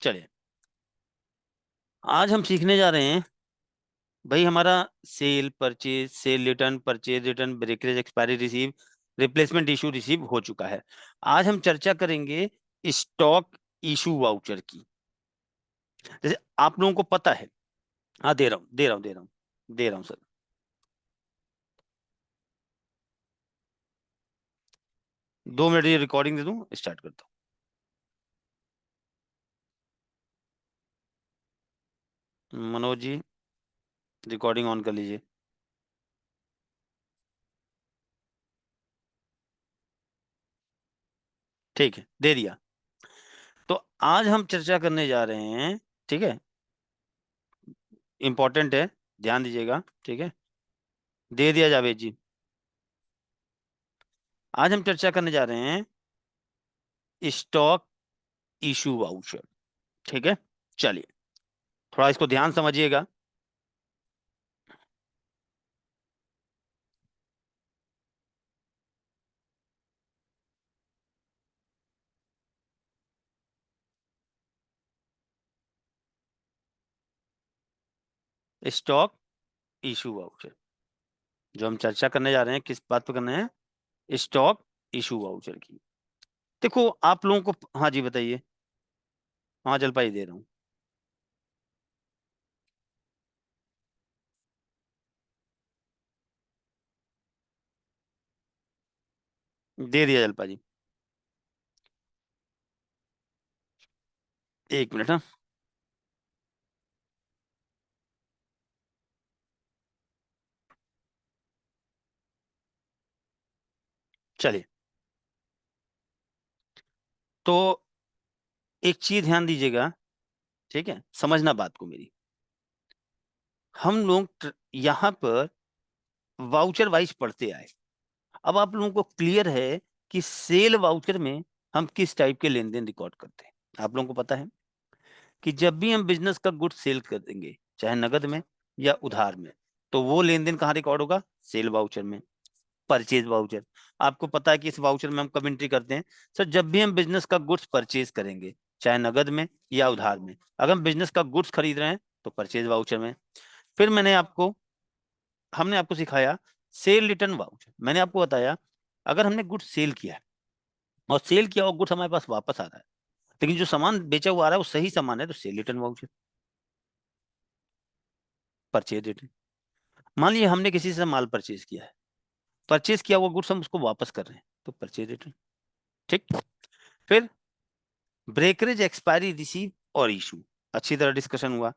चलिए, आज हम सीखने जा रहे हैं भाई। हमारा sale return, purchase return, breakage, expiry receive, replacement issue receive हो चुका है। आज हम चर्चा करेंगे स्टॉक इशू वाउचर की। जैसे आप लोगों को पता है। हाँ, दे रहा हूँ सर। दो मिनट ये रिकॉर्डिंग दे दूं, स्टार्ट करता हूँ। मनोज जी, रिकॉर्डिंग ऑन कर लीजिए। ठीक है, दे दिया। तो आज हम चर्चा करने जा रहे हैं। ठीक है, इंपॉर्टेंट है, ध्यान दीजिएगा। ठीक है, दे दिया जावेद जी। आज हम चर्चा करने जा रहे हैं स्टॉक इशू वाउचर। ठीक है, चलिए थोड़ा इसको ध्यान समझिएगा। स्टॉक इशू वाउचर, जो हम चर्चा करने जा रहे हैं, किस बात पे करना है? स्टॉक इशू वाउचर की। देखो आप लोगों को, हाँ जी बताइए। हाँ, जलपाई दे रहा हूँ। दे दिया जलपा जी। एक मिनट, हाँ। चलिए, तो एक चीज ध्यान दीजिएगा। ठीक है, समझना बात को मेरी। हम लोग यहाँ पर वाउचर वाइज पढ़ते आए। अब आप लोगों को क्लियर है कि सेल वाउचर में हम किस टाइप के लेन देन रिकॉर्ड करते हैं। आप लोगों को पता है कि जब भी हम बिजनेस का गुड सेल कर देंगे, चाहे नगद में या उधार में, तो वो लेन देन कहाँ रिकॉर्ड होगा? सेल वाउचर में। परचेज वाउचर, आपको पता है कि इस वाउचर में हम कब एंट्री करते हैं? सर, जब भी हम बिजनेस का गुड्स परचेज करेंगे, चाहे नगद में या उधार में। अगर हम बिजनेस का गुड्स खरीद रहे हैं तो परचेज वाउचर में। फिर हमने आपको सिखाया सेल रिटर्न वाउचर। मैंने आपको बताया, अगर हमने गुड्स सेल किया है और सेल किया और गुड्स हमारे पास वापस आ रहा है, लेकिन जो सामान बेचा हुआ आ रहा है वो सही सामान है, तो cell return voucher. Purchase return, मान लीजिए हमने किसी से माल परचेज किया है, परचेज किया हुआ गुड्स हम उसको वापस कर रहे हैं, तो परचेज रिटर्न। ठीक। फिर ब्रेकरेज, एक्सपायरी, रिसीव और इशू। अच्छी तरह डिस्कशन हुआ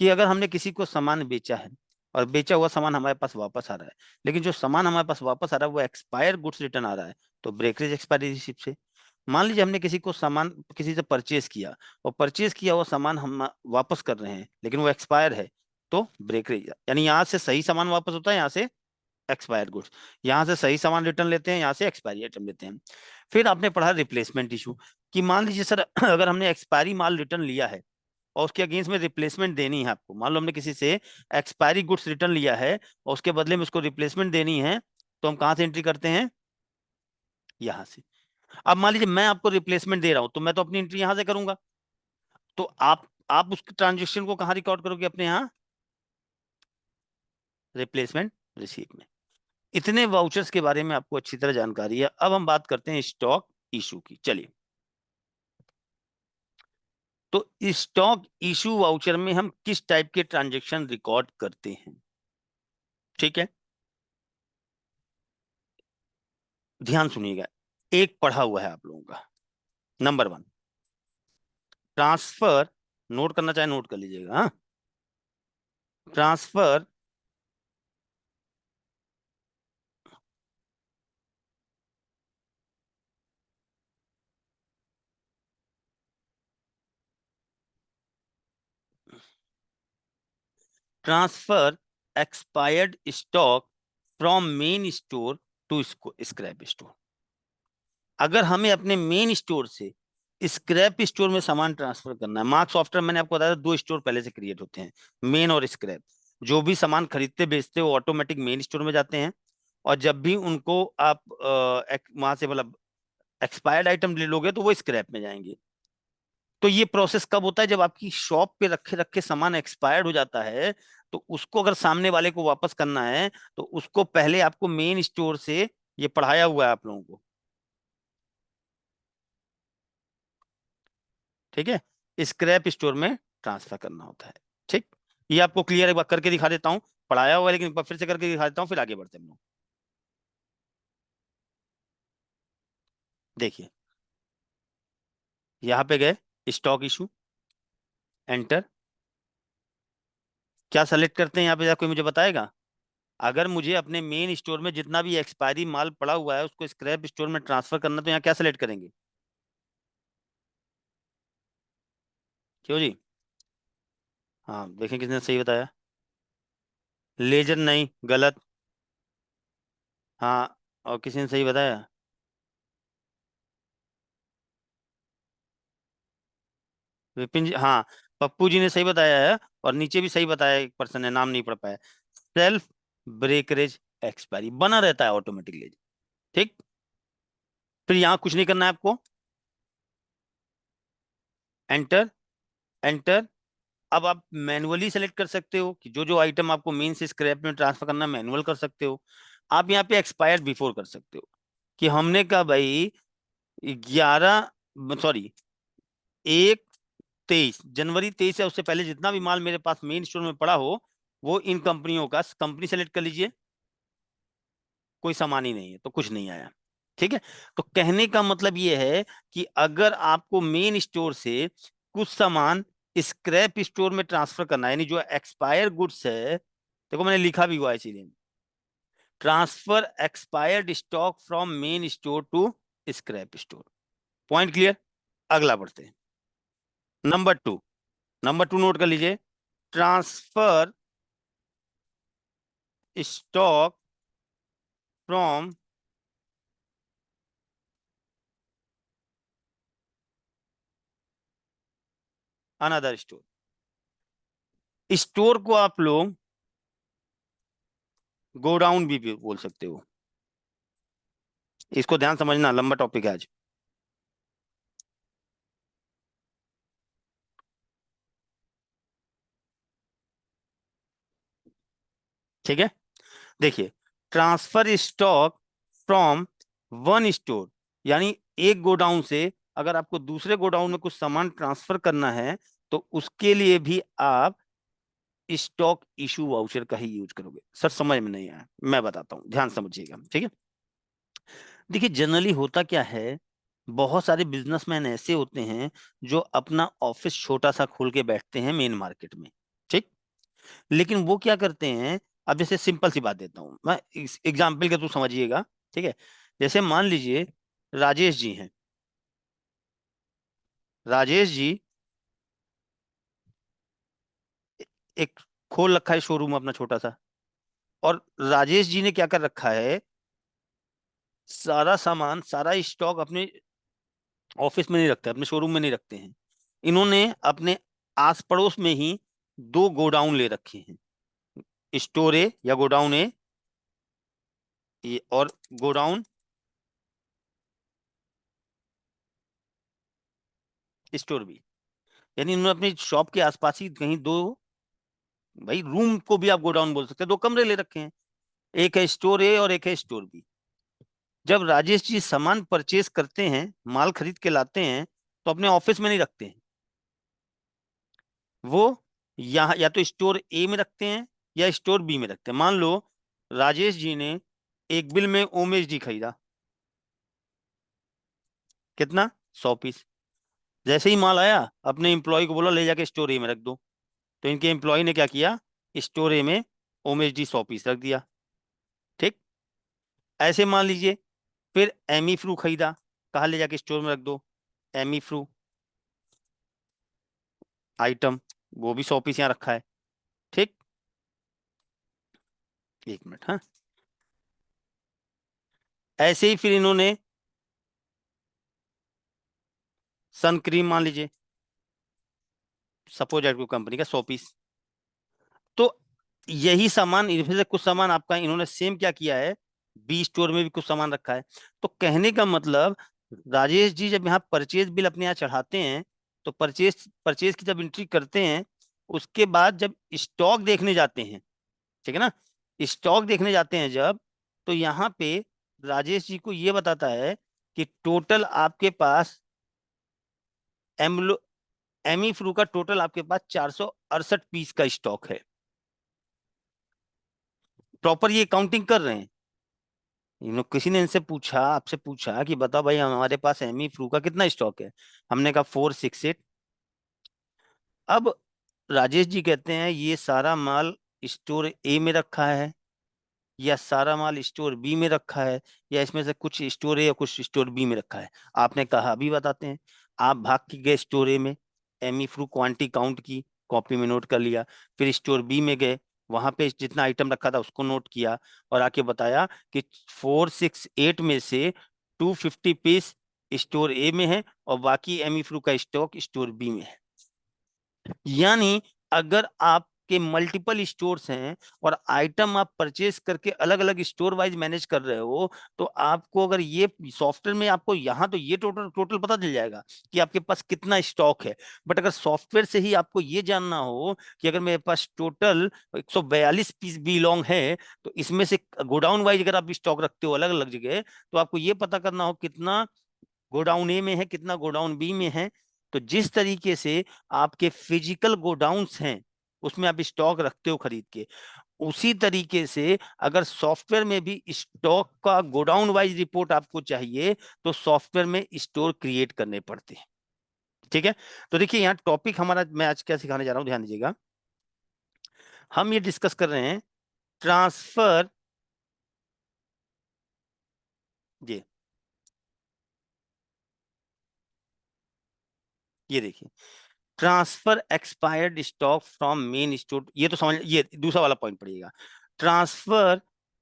कि अगर हमने किसी को सामान बेचा है और बेचा हुआ सामान हमारे पास वापस आ रहा है, लेकिन जो सामान हमारे पास वापस आ रहा है वो एक्सपायर गुड्स रिटर्न आ रहा है, तो ब्रेकरेज, एक्सपायरी, रिसीव से। मान लीजिए हमने किसी को सामान किसी से परचेज किया और परचेज किया हुआ सामान हम वापस कर रहे हैं, लेकिन वो एक्सपायर है, तो ब्रेकरेज। यानी यहाँ से सही सामान वापस होता है, यहाँ से एक्सपायर्ड गुड्स। यहाँ से सही सामान रिटर्न लेते हैं, यहाँ से एक्सपायरी आइटम लेते हैं। फिर आपने पढ़ा रिप्लेसमेंट इशू, कि मान लीजिए सर अगर हमने एक्सपायरी माल रिटर्न लिया है और उसके अगेंस्ट में रिप्लेसमेंट देनी है आपको। मान लो हमने किसी से एक्सपायरी गुड्स रिटर्न लिया है और उसके बदले में उसको रिप्लेसमेंट देनी है, तो हम कहाँ से एंट्री करते हैं? यहाँ से। अब मान लीजिए मैं आपको रिप्लेसमेंट दे रहा हूं, तो मैं तो अपनी एंट्री यहां से करूंगा। तो आप उस ट्रांजेक्शन को कहाँ रिकॉर्ड करोगे? अपने यहाँ रिप्लेसमेंट रिसीट में। इतने वाउचर्स के बारे में आपको अच्छी तरह जानकारी है। अब हम बात करते हैं स्टॉक इशू की। चलिए, तो स्टॉक इशू वाउचर में हम किस टाइप के ट्रांजेक्शन रिकॉर्ड करते हैं? ठीक है, ध्यान सुनिएगा। एक पढ़ा हुआ है आप लोगों का। Number one, transfer. नोट करना चाहे नोट कर लीजिएगा, हाँ। Transfer, transfer expired stock from main store to scrap store. अगर हमें अपने मेन स्टोर से स्क्रैप स्टोर में सामान ट्रांसफर करना है। मार्क सॉफ्टवेयर मैंने आपको बताया, दो स्टोर पहले से क्रिएट होते हैं, मेन और स्क्रैप। जो भी सामान खरीदते बेचते वो ऑटोमेटिक मेन स्टोर में जाते हैं, और जब भी उनको आप वहां से मतलब एक्सपायर्ड आइटम ले लोगे तो वो स्क्रैप में जाएंगे। तो ये प्रोसेस कब होता है? जब आपकी शॉप पे रखे रखे सामान एक्सपायर्ड हो जाता है, तो उसको अगर सामने वाले को वापस करना है, तो उसको पहले आपको मेन स्टोर से, ये पढ़ाया हुआ है आप लोगों को, ठीक है, स्क्रैप स्टोर में ट्रांसफर करना होता है। ठीक, ये आपको क्लियर एक बार करके दिखा देता हूँ, पढ़ाया हुआ है लेकिन एक बार फिर से करके दिखा देता हूँ, फिर आगे बढ़ते हैं हम लोग। देखिए, यहाँ पे गए, स्टॉक इशू, एंटर। क्या सेलेक्ट करते हैं यहाँ पे, कोई मुझे बताएगा? अगर मुझे अपने मेन स्टोर में जितना भी एक्सपायरी माल पड़ा हुआ है उसको स्क्रैप स्टोर में ट्रांसफर करना, तो यहाँ क्या सेलेक्ट करेंगे? क्यों जी? हाँ, देखें किसने सही बताया। लेजर नहीं, गलत। हाँ, और किसी ने सही बताया। विपिन जी, हाँ, पप्पू जी ने सही बताया है, और नीचे भी सही बताया, एक पर्सन है, नाम नहीं पढ़ पाया। सेल्फ ब्रेकरेज एक्सपायरी बना रहता है ऑटोमेटिकली। ठीक, फिर यहाँ कुछ नहीं करना है आपको, एंटर, एंटर। अब आप मैनुअली सेलेक्ट कर सकते हो कि जो जो आइटम आपको मेन से स्क्रैप में ट्रांसफर करना, मैनुअल कर सकते हो। आप यहाँ पे एक्सपायर बिफोर कर सकते हो, कि हमने कहा भाई 11, सॉरी, 1/23 जनवरी 23 है, उससे पहले जितना भी माल मेरे पास मेन स्टोर में पड़ा हो, वो इन कंपनियों का, कंपनी सेलेक्ट कर लीजिए। कोई सामान ही नहीं है तो कुछ नहीं आया। ठीक है, तो कहने का मतलब ये है कि अगर आपको मेन स्टोर से कुछ सामान स्क्रैप स्टोर में ट्रांसफर करना है, यानी जो एक्सपायर गुड्स है, देखो मैंने लिखा भी हुआ है इसीलिए, transfer expired stock from main store to scrap store. Point clear? अगला बढ़ते हैं, number two. Number two note कर लीजिए, transfer stock from another store. Store को आप लोग गोडाउन भी बोल सकते हो। इसको ध्यान समझना, लंबा टॉपिक है आज। ठीक है, देखिए, transfer stock from one store, यानी एक गोडाउन से अगर आपको दूसरे गोडाउन में कुछ सामान ट्रांसफर करना है, तो उसके लिए भी आप स्टॉक इशू वाउचर का ही यूज करोगे। सर समझ में नहीं आया, मैं बताता हूं, ध्यान समझिएगा। ठीक है, देखिए, जनरली होता क्या है, बहुत सारे बिजनेसमैन ऐसे होते हैं जो अपना ऑफिस छोटा सा खोल के बैठते हैं मेन मार्केट में। ठीक, लेकिन वो क्या करते हैं, अब जैसे सिंपल सी बात देता हूं मैं, एग्जाम्पल के थ्रू समझिएगा। ठीक है, जैसे मान लीजिए राजेश जी हैं, राजेश जी एक खोल रखा है शोरूम अपना छोटा सा, और राजेश जी ने क्या कर रखा है, सारा सामान, सारा स्टॉक अपने ऑफिस में नहीं रखते, अपने शोरूम में नहीं रखते हैं। इन्होंने अपने आस पड़ोस में ही दो गोडाउन ले रखे हैं, स्टोर ए या गोडाउन ए, ये, और गोडाउन स्टोर भी, यानी इन्होंने अपनी शॉप के आसपास ही कहीं दो, भाई रूम को भी आप गोडाउन बोल सकते हैं, दो कमरे ले रखे हैं, एक है स्टोर ए और एक है स्टोर बी। जब राजेश जी सामान परचेज करते हैं, माल खरीद के लाते हैं, तो अपने ऑफिस में नहीं रखते हैं, वो यहाँ या तो स्टोर ए में रखते हैं या स्टोर बी में रखते हैं। मान लो राजेश जी ने एक बिल में ओमेश डी खरीदा, कितना, 100 पीस। जैसे ही माल आया, अपने एम्प्लॉय को बोला ले जाके स्टोर ए में रख दो, तो इनके एम्प्लॉय ने क्या किया, स्टोर ए में ओमेश डी 100 पीस रख दिया। ठीक, ऐसे मान लीजिए, फिर एमी फ्रू खरीदा, कहा ले जाके स्टोर में रख दो, एमी फ्रू आइटम, वो भी 100 पीस यहाँ रखा है। ठीक, एक मिनट, हाँ, ऐसे ही फिर इन्होंने सन क्रीम मान लीजिए, सपोज एट कंपनी का 100 पीस। तो यही सामान, इनमें से कुछ सामान आपका इन्होंने सेम क्या किया है, बी स्टोर में भी कुछ सामान रखा है। तो कहने का मतलब, राजेश जी जब यहाँ परचेज बिल अपने यहाँ चढ़ाते हैं, तो परचेज परचेज की जब एंट्री करते हैं, उसके बाद जब स्टॉक देखने जाते हैं, ठीक है ना, स्टॉक देखने जाते हैं जब, तो यहाँ पे राजेश जी को ये बताता है कि टोटल आपके पास एमलो एमी फ्लू का टोटल आपके पास 468 पीस का स्टॉक है। प्रॉपर ये काउंटिंग कर रहे हैं। किसी ने इनसे पूछा, आपसे पूछा कि बताओ भाई हमारे पास एमी फ्लू का कितना स्टॉक है, हमने कहा 468। अब राजेश जी कहते हैं ये सारा माल स्टोर ए में रखा है, या सारा माल स्टोर बी में रखा है, या इसमें से कुछ स्टोर ए या कुछ स्टोर बी में रखा है। आपने कहा अभी बताते हैं। आप भाग के गए स्टोर ए में, एमी फ्रू क्वांटिटी काउंट की, कॉपी में नोट कर लिया। फिर स्टोर बी में गए, वहां पे जितना आइटम रखा था उसको नोट किया, और आके बताया कि 468 में से 250 पीस स्टोर ए में है, और बाकी एमी फ्रू का स्टॉक स्टोर बी में है। यानी अगर आपके मल्टीपल स्टोर्स हैं और आइटम आप परचेज करके अलग अलग स्टोर वाइज मैनेज कर रहे हो, तो आपको अगर ये सॉफ्टवेयर में आपको यहाँ तो ये टोटल टोटल पता चल जाएगा कि आपके पास कितना स्टॉक है। बट अगर सॉफ्टवेयर से ही आपको ये जानना हो कि अगर मेरे पास टोटल 142 पीस बिलोंग है, तो इसमें से गोडाउन वाइज अगर आप स्टॉक रखते हो अलग अलग जगह, तो आपको ये पता करना हो कितना गोडाउन ए में है, कितना गोडाउन बी में है। तो जिस तरीके से आपके फिजिकल गोडाउन्स हैं उसमें आप स्टॉक रखते हो खरीद के, उसी तरीके से अगर सॉफ्टवेयर में भी स्टॉक का गोडाउन वाइज रिपोर्ट आपको चाहिए, तो सॉफ्टवेयर में स्टोर क्रिएट करने पड़ते हैं। ठीक है। तो देखिए यहाँ टॉपिक हमारा, मैं आज क्या सिखाने जा रहा हूं, ध्यान दीजिएगा। हम ये डिस्कस कर रहे हैं ट्रांसफर, ये ये देखिए, transfer expired stock from main store, ये तो समझ, ये दूसरा वाला पॉइंट पड़िएगा। Transfer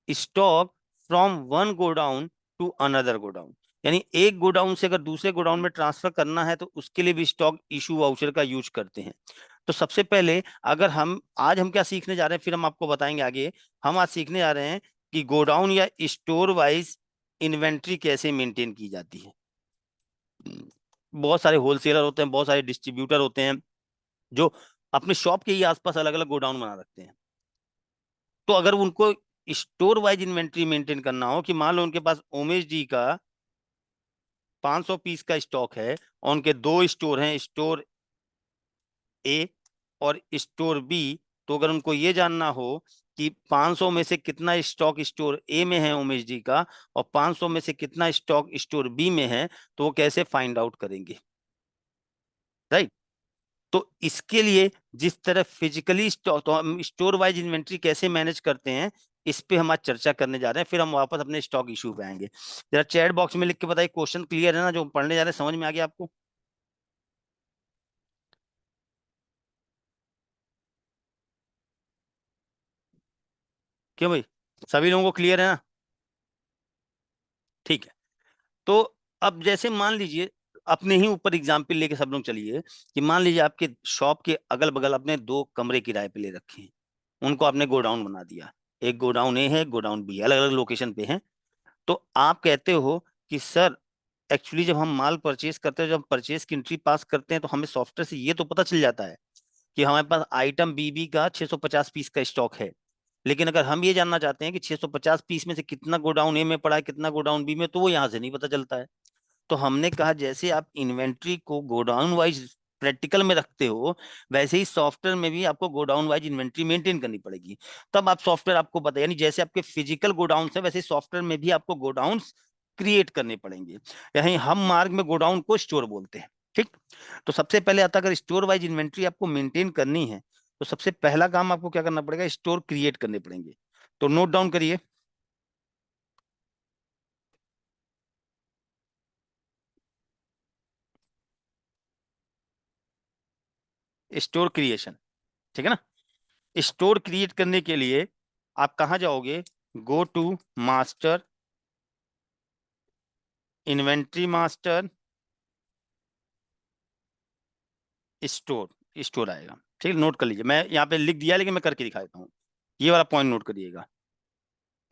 stock from one godown to another godown, यानी एक गोडाउन से अगर दूसरे गोडाउन में ट्रांसफर करना है तो उसके लिए भी स्टॉक इशू वाउचर का यूज करते हैं। तो सबसे पहले अगर हम आज हम क्या सीखने जा रहे हैं, फिर हम आपको बताएंगे आगे। हम आज सीखने जा रहे हैं कि गोडाउन या स्टोर वाइज इन्वेंट्री कैसे मेंटेन की जाती है। बहुत सारे होलसेलर होते हैं, बहुत सारे डिस्ट्रीब्यूटर होते हैं जो अपने शॉप के ही आसपास अलग अलग गोडाउन बना रखते हैं। तो अगर उनको स्टोर वाइज इन्वेंट्री मेंटेन करना हो, कि मान लो उनके पास उमेश जी का 500 पीस का स्टॉक है, और उनके दो स्टोर हैं, स्टोर ए और स्टोर बी, तो अगर उनको ये जानना हो कि 500 में से कितना स्टॉक स्टोर ए में है उमेश जी का, और 500 में से कितना स्टॉक स्टोर बी में है, तो वो कैसे फाइंड आउट करेंगे, राइट। तो इसके लिए जिस तरह फिजिकली स्टोर, तो हम स्टोर वाइज इन्वेंट्री कैसे मैनेज करते हैं, इस पे हम आज चर्चा करने जा रहे हैं। फिर हम वापस अपने स्टॉक इशू पे आएंगे। जरा चैट बॉक्स में लिख के बताइए, क्वेश्चन क्लियर है ना, जो पढ़ने जा रहे हैं समझ में आ गया आपको? क्यों भाई, सभी लोगों को क्लियर है ना? ठीक है। तो अब जैसे मान लीजिए, अपने ही ऊपर एग्जाम्पल लेके सब लोग चलिए, कि मान लीजिए आपके शॉप के अगल बगल अपने दो कमरे किराए पे ले रखे हैं, उनको आपने गोडाउन बना दिया। एक गोडाउन ए है, एक गोडाउन बी है, अलग अलग लोकेशन पे है। तो आप कहते हो कि सर, एक्चुअली जब हम माल परचेज करते हैं, जब परचेज की एंट्री पास करते हैं, तो हमें सॉफ्टवेयर से ये तो पता चल जाता है कि हमारे पास आइटम बीबी का 650 पीस का स्टॉक है। लेकिन अगर हम ये जानना चाहते हैं कि 650 पीस में से कितना गोडाउन ए में पड़ा है, कितना गोडाउन बी में, तो वो यहाँ से नहीं पता चलता है। तो हमने कहा जैसे आप इन्वेंट्री को गोडाउन वाइज प्रैक्टिकल में रखते हो, वैसे ही सॉफ्टवेयर में भी आपको गोडाउन वाइज इन्वेंट्री मेंटेन करनी पड़ेगी। तब आप सॉफ्टवेयर आपको बताए, यानी जैसे आपके फिजिकल गोडाउन है, वैसे सॉफ्टवेयर में भी आपको गोडाउन क्रिएट करने पड़ेंगे। यही हम मार्ग में गोडाउन को स्टोर बोलते हैं। ठीक। तो सबसे पहले आता, अगर स्टोर वाइज इन्वेंट्री आपको मेंटेन करनी है, तो सबसे पहला काम आपको क्या करना पड़ेगा, स्टोर क्रिएट करने पड़ेंगे। तो नोट डाउन करिए, स्टोर क्रिएशन। ठीक है ना। स्टोर क्रिएट करने के लिए आप कहाँ जाओगे, go to master, inventory master, store, store आएगा। ठीक है, नोट कर लीजिए, मैं यहाँ पे लिख दिया लेकिन मैं करके दिखा देता हूँ। ये वाला पॉइंट नोट करिएगा,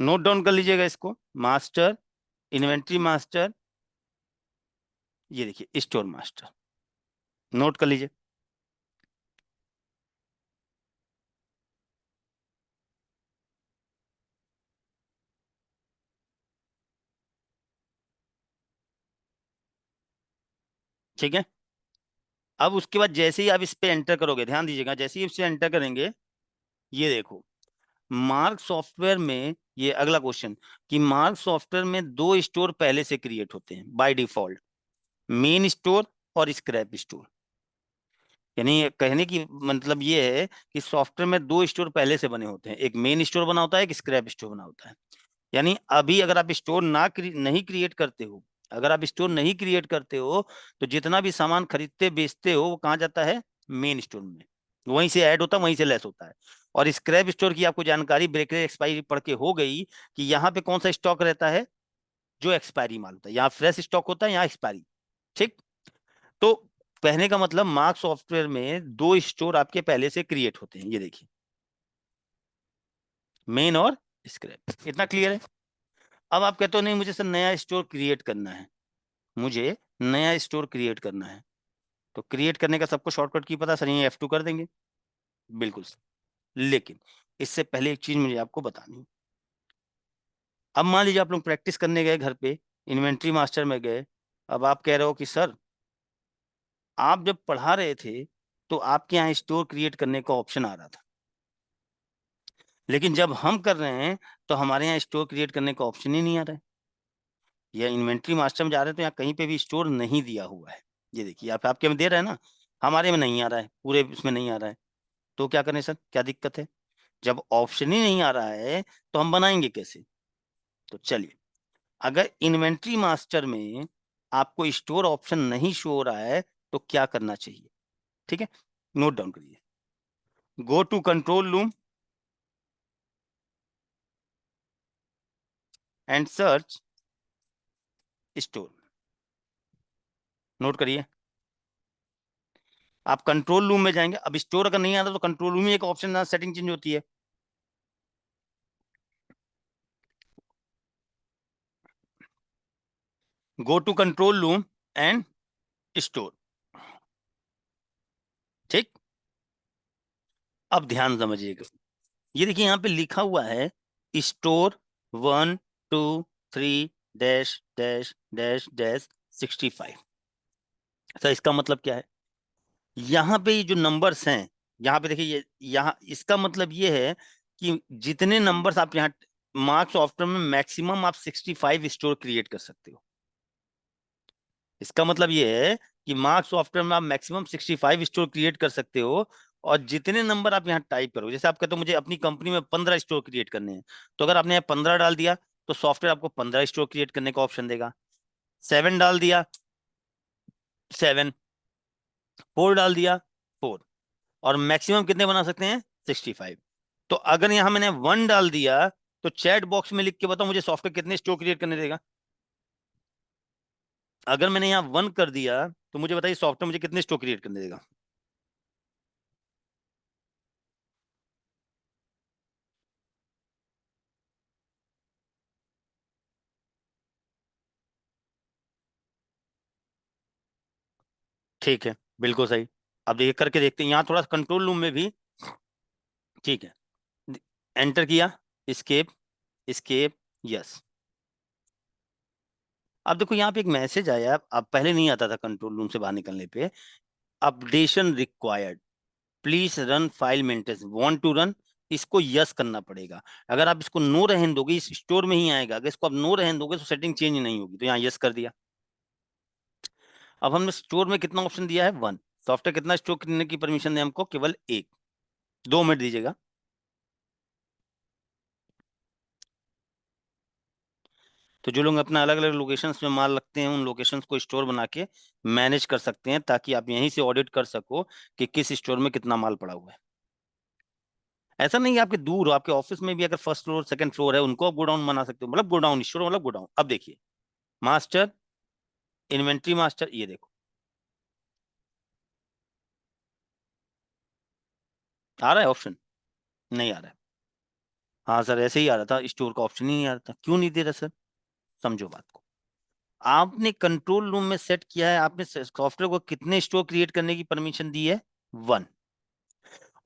नोट डाउन कर लीजिएगा इसको। मास्टर, इन्वेंट्री मास्टर, ये देखिए स्टोर मास्टर। नोट कर लीजिए। ठीक है। अब उसके बाद जैसे ही आप इस पे एंटर करोगे, ध्यान दीजिएगा, जैसे ही इस पे एंटर करेंगे, ये देखो, मार्क सॉफ्टवेयर में, ये अगला क्वेश्चन, कि मार्क सॉफ्टवेयर में दो स्टोर पहले से क्रिएट होते हैं बाय डिफॉल्ट, मेन स्टोर और स्क्रैप स्टोर। यानी ये कहने की मतलब ये है कि सॉफ्टवेयर में दो स्टोर पहले से बने होते हैं, एक मेन स्टोर बना होता है, एक स्क्रैप स्टोर बना होता है। यानी अभी अगर आप स्टोर नहीं क्रिएट करते हो, अगर आप स्टोर नहीं क्रिएट करते हो, तो जितना भी सामान खरीदते बेचते हो वो कहाँ जाता है, मेन स्टोर में, वहीं से ऐड होता है, वहीं से लेस होता है। और स्क्रैप स्टोर की आपको जानकारी ब्रेकरेज एक्सपायरी पढ़ के हो गई कि यहाँ पे कौन सा स्टॉक रहता है, जो एक्सपायरी माल होता है, यहाँ फ्रेश स्टॉक होता है, यहाँ एक्सपायरी। ठीक। तो कहने का मतलब मार्क सॉफ्टवेयर में दो स्टोर आपके पहले से क्रिएट होते हैं, ये देखिए, मेन और स्क्रैप। इतना क्लियर है। अब आप कहते हो नहीं मुझे सर नया स्टोर क्रिएट करना है, मुझे नया स्टोर क्रिएट करना है, तो क्रिएट करने का सबको शॉर्टकट की पता, सर ये F2 कर देंगे। बिल्कुल सर। लेकिन इससे पहले एक चीज मुझे आपको बतानी है। अब मान लीजिए आप लोग प्रैक्टिस करने गए घर पे, इन्वेंट्री मास्टर में गए। अब आप कह रहे हो कि सर आप जब पढ़ा रहे थे तो आपके यहाँ स्टोर क्रिएट करने का ऑप्शन आ रहा था, लेकिन जब हम कर रहे हैं तो हमारे यहाँ स्टोर क्रिएट करने का ऑप्शन ही नहीं आ रहा है। या इन्वेंट्री मास्टर में जा रहे हैं तो यहाँ कहीं पे भी स्टोर नहीं दिया हुआ है। ये देखिए, आप आपके में दे रहे हैं ना, हमारे में नहीं आ रहा है, पूरे इसमें नहीं आ रहा है। तो क्या करें सर, क्या दिक्कत है? जब ऑप्शन ही नहीं आ रहा है तो हम बनाएंगे कैसे? तो चलिए, अगर इन्वेंट्री मास्टर में आपको स्टोर ऑप्शन नहीं शो हो रहा है तो क्या करना चाहिए? ठीक है, नोट डाउन करिए। Go to control room and search store. Note करिए, आप कंट्रोल रूम में जाएंगे। अब स्टोर अगर नहीं आता तो कंट्रोल रूम में एक ऑप्शन सेटिंग चेंज होती है। Go to control room and store. ठीक। अब ध्यान समझिएगा, ये देखिए यहाँ पे लिखा हुआ है स्टोर 1 2 3 डैश डैश डैश 65। अच्छा, इसका मतलब क्या है? यहाँ पे ये जो नंबर्स हैं, यहाँ पे देखिए, ये यहाँ इसका मतलब ये है कि जितने नंबर्स आप यहाँ, मार्क्स ऑफ्टर में मैक्सिमम आप 65 स्टोर क्रिएट कर सकते हो। इसका मतलब ये है कि मार्क्स सॉफ्टवेयर में आप मैक्सिमम 65 स्टोर क्रिएट कर सकते हो। और जितने नंबर आप यहाँ टाइप करो, जैसे आप कहते हो मुझे अपनी कंपनी में 15 स्टोर क्रिएट करने हैं, तो अगर आपने यहाँ 15 डाल दिया तो सॉफ्टवेयर आपको 15 स्टोर क्रिएट करने का ऑप्शन देगा। 7 डाल दिया, 7। 4 डाल दिया, 4। और मैक्सिमम कितने बना सकते हैं, 65। तो अगर यहाँ मैंने 1 डाल दिया तो चैट बॉक्स में लिख के बताओ मुझे सॉफ्टवेयर कितने स्टोर क्रिएट करने देगा। अगर मैंने यहाँ 1 कर दिया तो मुझे बताइए सॉफ्टवेयर मुझे कितने स्टोर क्रिएट करने देगा। ठीक है, बिल्कुल सही। अब देखिए करके देखते हैं, यहाँ थोड़ा कंट्रोल रूम में भी। ठीक है, एंटर किया, स्केप, स्केप, यस। अब देखो यहाँ पे एक मैसेज आया, अब पहले नहीं आता था कंट्रोल रूम से बाहर निकलने पे, updation required, please run file maintenance, want to run, इसको यस करना पड़ेगा। अगर आप इसको नो रहने दोगे, इस स्टोर में ही आएगा, अगर इसको आप नो रहने दोगे तो सेटिंग चेंज नहीं होगी, तो यहाँ यस कर दिया। अब हमने स्टोर में कितना ऑप्शन दिया है, 1। सॉफ्टवेयर कितना स्टोर करने की परमिशन है हमको, केवल 1। 2 मिनट दीजिएगा। तो जो लोग अपना अलग अलग लोकेशंस में माल रखते हैं, उन लोकेशंस को स्टोर बना के मैनेज कर सकते हैं, ताकि आप यहीं से ऑडिट कर सको कि किस स्टोर में कितना माल पड़ा हुआ है। ऐसा नहीं है आपके दूर हो, आपके ऑफिस में भी अगर फर्स्ट फ्लोर सेकंड फ्लोर है, उनको आप गोडाउन बना सकते हो, मतलब गोडाउन स्टोर मतलब गोडाउन। अब देखिए, मास्टर, इन्वेंट्री मास्टर, ये देखो आ रहा है ऑप्शन, नहीं आ रहा है। हाँ सर, ऐसे ही आ रहा था, स्टोर का ऑप्शन ही नहीं आ रहा था, क्यों नहीं दे रहा सर? समझो बात को। आपने कंट्रोल रूम में सेट किया है, आपने सॉफ्टवेयर को कितने स्टोर क्रिएट करने की परमिशन दी है? 1।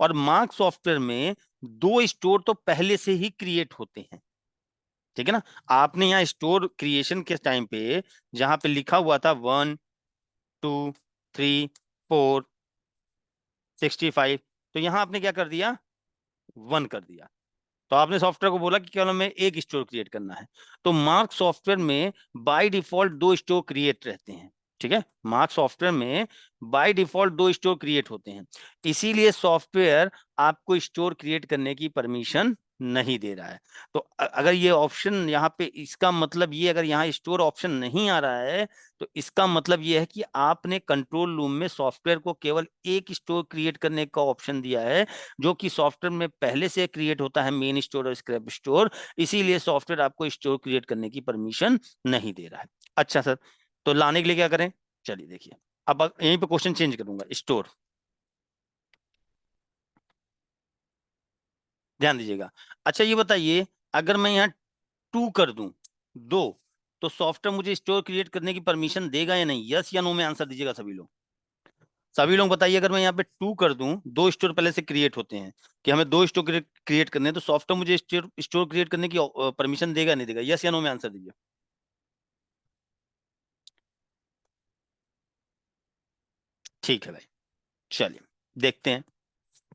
और मार्क सॉफ्टवेयर में 2 स्टोर तो पहले से ही क्रिएट होते हैं, ठीक है ना। आपने यहाँ स्टोर क्रिएशन के टाइम पे जहां पे लिखा हुआ था 1, 2, 3, 4, 65, तो यहां आपने क्या कर दिया? 1 कर दिया। तो आपने सॉफ्टवेयर को बोला कि केवल हमें एक स्टोर क्रिएट करना है। तो मार्क सॉफ्टवेयर में बाय डिफॉल्ट 2 स्टोर क्रिएट रहते हैं, ठीक है। मार्क सॉफ्टवेयर में बाय डिफॉल्ट 2 स्टोर क्रिएट होते हैं, इसीलिए सॉफ्टवेयर आपको स्टोर क्रिएट करने की परमिशन नहीं दे रहा है। तो अगर ये ऑप्शन यहाँ पे, इसका मतलब ये, अगर यहाँ स्टोर ऑप्शन नहीं आ रहा है तो इसका मतलब ये है कि आपने कंट्रोल रूम में सॉफ्टवेयर को केवल एक स्टोर क्रिएट करने का ऑप्शन दिया है, जो कि सॉफ्टवेयर में पहले से क्रिएट होता है, मेन स्टोर और स्क्रैप स्टोर। इसीलिए सॉफ्टवेयर आपको स्टोर क्रिएट करने की परमिशन नहीं दे रहा है। अच्छा सर, तो लाने के लिए क्या करें? चलिए देखिए, अब यहीं पे क्वेश्चन चेंज करूंगा, स्टोर, ध्यान दीजिएगा। अच्छा ये बताइए, अगर मैं यहाँ 2 कर दूं, 2, तो सॉफ्टवेयर मुझे स्टोर क्रिएट करने की परमिशन देगा या नहीं? यस या नो में आंसर दीजिएगा सभी लोग। सभी लोग बताइए, अगर मैं यहाँ पे 2 कर दूं, 2 स्टोर पहले से क्रिएट होते हैं, कि हमें 2 स्टोर क्रिएट करने हैं, तो सॉफ्टवेयर मुझे स्टोर स्टोर क्रिएट करने की परमिशन देगा नहीं देगा? यस या नो में आंसर दीजिए। ठीक है भाई, चलिए देखते हैं।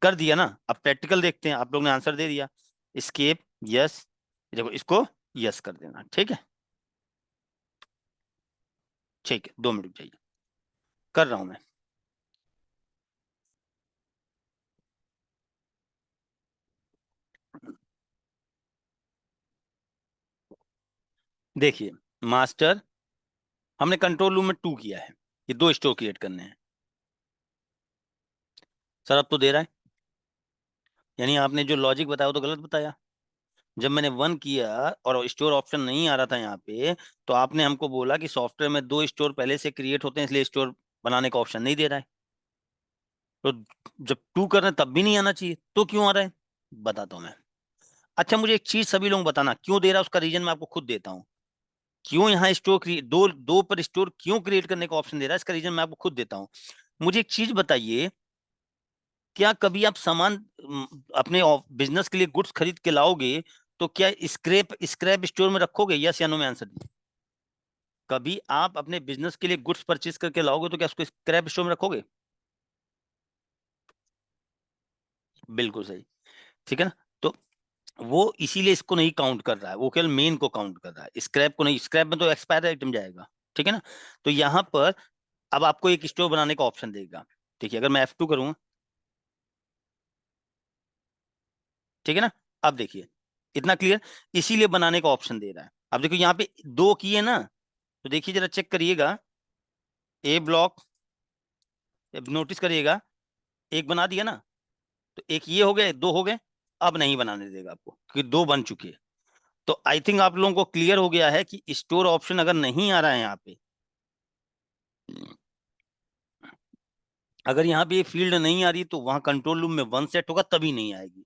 कर दिया ना, अब प्रैक्टिकल देखते हैं। आप लोग ने आंसर दे दिया, स्केप, यस। देखो इसको यस कर देना, ठीक है। ठीक है, 2 मिनट रुक जाइए, कर रहा हूं मैं। देखिए मास्टर, हमने कंट्रोल रूम में 2 किया है, ये 2 स्टोर क्रिएट करने हैं। सर अब तो दे रहा है, यानी आपने जो लॉजिक बताया वो तो गलत बताया। जब मैंने 1 किया और स्टोर ऑप्शन नहीं आ रहा था यहाँ पे, तो आपने हमको बोला कि सॉफ्टवेयर में 2 स्टोर पहले से क्रिएट होते हैं, इसलिए स्टोर बनाने का ऑप्शन नहीं दे रहा है। तो जब 2 कर रहे हैं तब भी नहीं आना चाहिए, तो क्यों आ रहा है? बताता हूँ मैं। अच्छा मुझे एक चीज सभी लोग बताना, क्यों दे रहा है उसका रीजन मैं आपको खुद देता हूँ। क्यों यहाँ स्टोर क्रिएट, दो दो पर स्टोर क्यों क्रिएट करने का ऑप्शन दे रहा है, इसका रीजन मैं आपको खुद देता हूँ। मुझे एक चीज बताइए, क्या कभी आप सामान अपने बिजनेस के लिए गुड्स खरीद के लाओगे, तो क्या स्क्रैप स्क्रैप स्टोर में रखोगे? यस या नो में आंसर दीजिए। कभी आप अपने बिजनेस के लिए गुड्स परचेज करके लाओगे तो क्या उसको स्क्रैप स्टोर में रखोगे? बिल्कुल सही, ठीक है ना। तो वो इसीलिए इसको नहीं काउंट कर रहा है, वो केवल मेन को काउंट कर रहा है, स्क्रैप को नहीं। स्क्रैप में तो एक्सपायर आइटम जाएगा, ठीक है ना। तो यहाँ पर अब आपको एक स्टोर बनाने का ऑप्शन देगा। देखिए अगर मैं F2 करूंगा, ठीक है ना। अब देखिए, इतना क्लियर, इसीलिए बनाने का ऑप्शन दे रहा है। अब देखो यहाँ पे 2 किए ना, तो देखिए जरा चेक करिएगा, ए ब्लॉक, नोटिस करिएगा, एक बना दिया ना, तो एक ये हो गए, 2 हो गए। अब नहीं बनाने देगा आपको, क्योंकि 2 बन चुके हैं। तो आई थिंक आप लोगों को क्लियर हो गया है कि स्टोर ऑप्शन अगर नहीं आ रहा है यहाँ पे, अगर यहाँ पे ये फील्ड नहीं आ रही, तो वहां कंट्रोल रूम में 1 सेट होगा, तभी नहीं आएगी।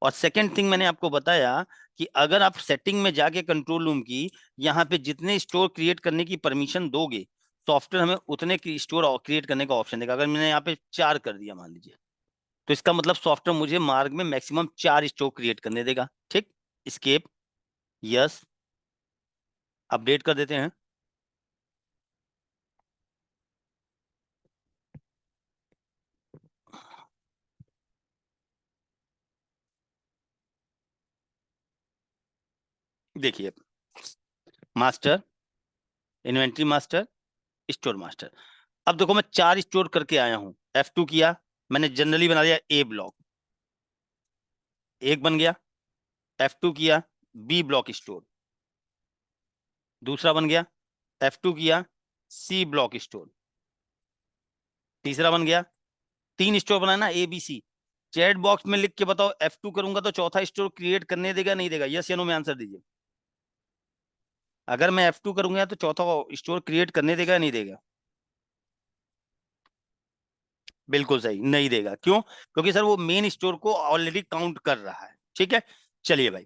और सेकंड थिंग मैंने आपको बताया कि अगर आप सेटिंग में जाके कंट्रोल रूम की, यहाँ पे जितने स्टोर क्रिएट करने की परमिशन दोगे, सॉफ्टवेयर हमें उतने की स्टोर क्रिएट करने का ऑप्शन देगा। अगर मैंने यहाँ पे 4 कर दिया मान लीजिए, तो इसका मतलब सॉफ्टवेयर मुझे मार्ग में मैक्सिमम 4 स्टोर क्रिएट करने देगा, ठीक। स्केप, यस, अपडेट कर देते हैं। देखिए master, inventory master, store master. अब देखो मैं 4 स्टोर करके आया हूं, F2 किया, मैंने जनरली बना दिया ए ब्लॉक, एक बन गया। F2 किया, बी ब्लॉक स्टोर, दूसरा बन गया। F2 किया, सी ब्लॉक स्टोर, तीसरा बन गया। 3 स्टोर बनाना, A B C. Chat box में लिख के बताओ, F2 करूंगा तो चौथा स्टोर क्रिएट करने देगा नहीं देगा? यस या नो में आंसर दीजिए। अगर मैं F2 करूंगा तो चौथा स्टोर क्रिएट करने देगा या नहीं देगा? बिल्कुल सही, नहीं देगा। क्यों? क्योंकि सर वो मेन स्टोर को ऑलरेडी काउंट कर रहा है, ठीक है। चलिए भाई,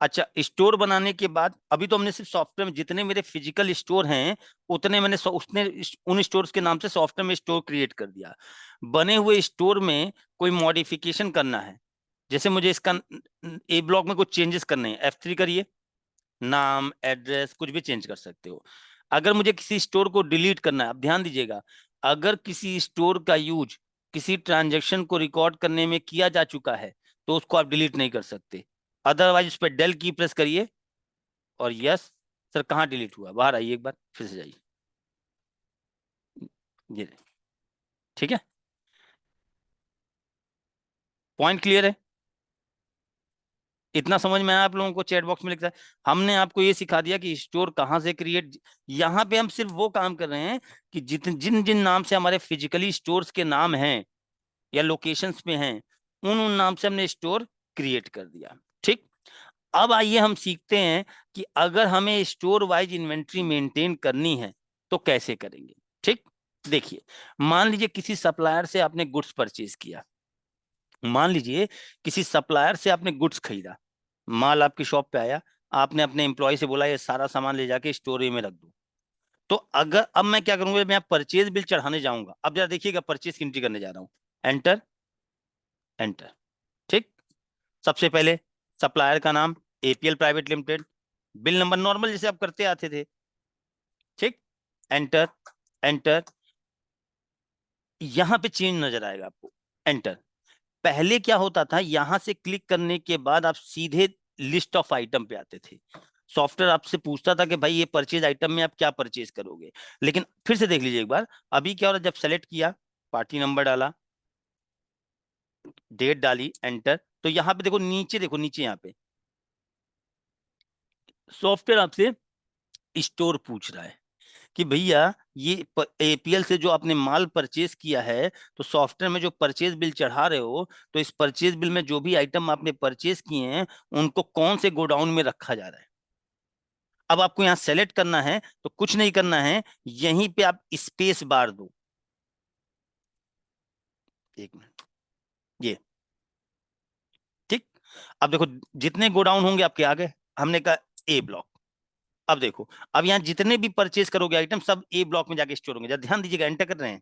अच्छा, स्टोर बनाने के बाद अभी तो हमने सिर्फ सॉफ्टवेयर में जितने मेरे फिजिकल स्टोर हैं उतने मैंने उसने उन स्टोर्स के नाम से सॉफ्टवेयर में स्टोर क्रिएट कर दिया। बने हुए स्टोर में कोई मॉडिफिकेशन करना है, जैसे मुझे इसका ए ब्लॉक में कुछ चेंजेस करने हैं, F3 करिए, नाम एड्रेस कुछ भी चेंज कर सकते हो। अगर मुझे किसी स्टोर को डिलीट करना है, अब ध्यान दीजिएगा, अगर किसी स्टोर का यूज किसी ट्रांजेक्शन को रिकॉर्ड करने में किया जा चुका है तो उसको आप डिलीट नहीं कर सकते। अदरवाइज उस पर डेल की प्रेस करिए और यस। सर कहाँ डिलीट हुआ, बाहर आइए एक बार, फिर से जाइए। ये ठीक है, पॉइंट क्लियर है? इतना समझ में आया आप लोगों को? चैट बॉक्स में लिखता है। हमने आपको ये सिखा दिया कि स्टोर कहाँ से क्रिएट। यहाँ पे हम सिर्फ वो काम कर रहे हैं कि जिन जिन नाम से हमारे फिजिकली स्टोर्स के नाम हैं या लोकेशंस पे हैं, उन उन नाम से हमने स्टोर क्रिएट कर दिया। ठीक। अब आइए हम सीखते हैं कि अगर हमें स्टोर वाइज इन्वेंट्री मेंटेन करनी है तो कैसे करेंगे। ठीक। देखिए, मान लीजिए किसी सप्लायर से आपने गुड्स परचेज किया, मान लीजिए किसी सप्लायर से आपने गुड्स खरीदा, माल आपकी शॉप पे आया, आपने अपने एम्प्लॉय से बोला ये सारा सामान ले जाके स्टोर में रख दो। तो अगर अब मैं क्या करूंगा, मैं परचेज बिल चढ़ाने जाऊंगा। अब जरा देखिएगा, परचेज की एंट्री करने जा रहा हूं। Enter, enter. ठीक। सबसे पहले सप्लायर का नाम APL private limited, bill number normal जैसे आप करते आते थे। ठीक। Enter, enter. यहां पे चेंज नजर आएगा आपको, एंटर। पहले क्या होता था, यहां से क्लिक करने के बाद आप सीधे लिस्ट ऑफ आइटम पे आते थे। सॉफ्टवेयर आपसे पूछता था कि भाई ये परचेज आइटम में आप क्या परचेज करोगे। लेकिन फिर से देख लीजिए एक बार, अभी क्या हो रहा है, जब सेलेक्ट किया, पार्टी नंबर डाला, डेट डाली, एंटर, तो यहाँ पे देखो नीचे, देखो नीचे यहाँ पे सॉफ्टवेयर आपसे स्टोर पूछ रहा है कि भैया ये APL से जो आपने माल परचेज किया है, तो सॉफ्टवेयर में जो परचेज बिल चढ़ा रहे हो, तो इस परचेज बिल में जो भी आइटम आपने परचेज किए हैं उनको कौन से गोडाउन में रखा जा रहा है। अब आपको यहाँ सेलेक्ट करना है, तो कुछ नहीं करना है, यहीं पे आप स्पेस बार दो। एक मिनट, ये ठीक। अब देखो जितने गोडाउन होंगे आपके आगे, हमने कहा A ब्लॉक। अब देखो, अब यहाँ जितने भी परचेज करोगे आइटम सब A ब्लॉक में जाके स्टोर होंगे। जरा ध्यान दीजिएगा, एंटर कर रहे हैं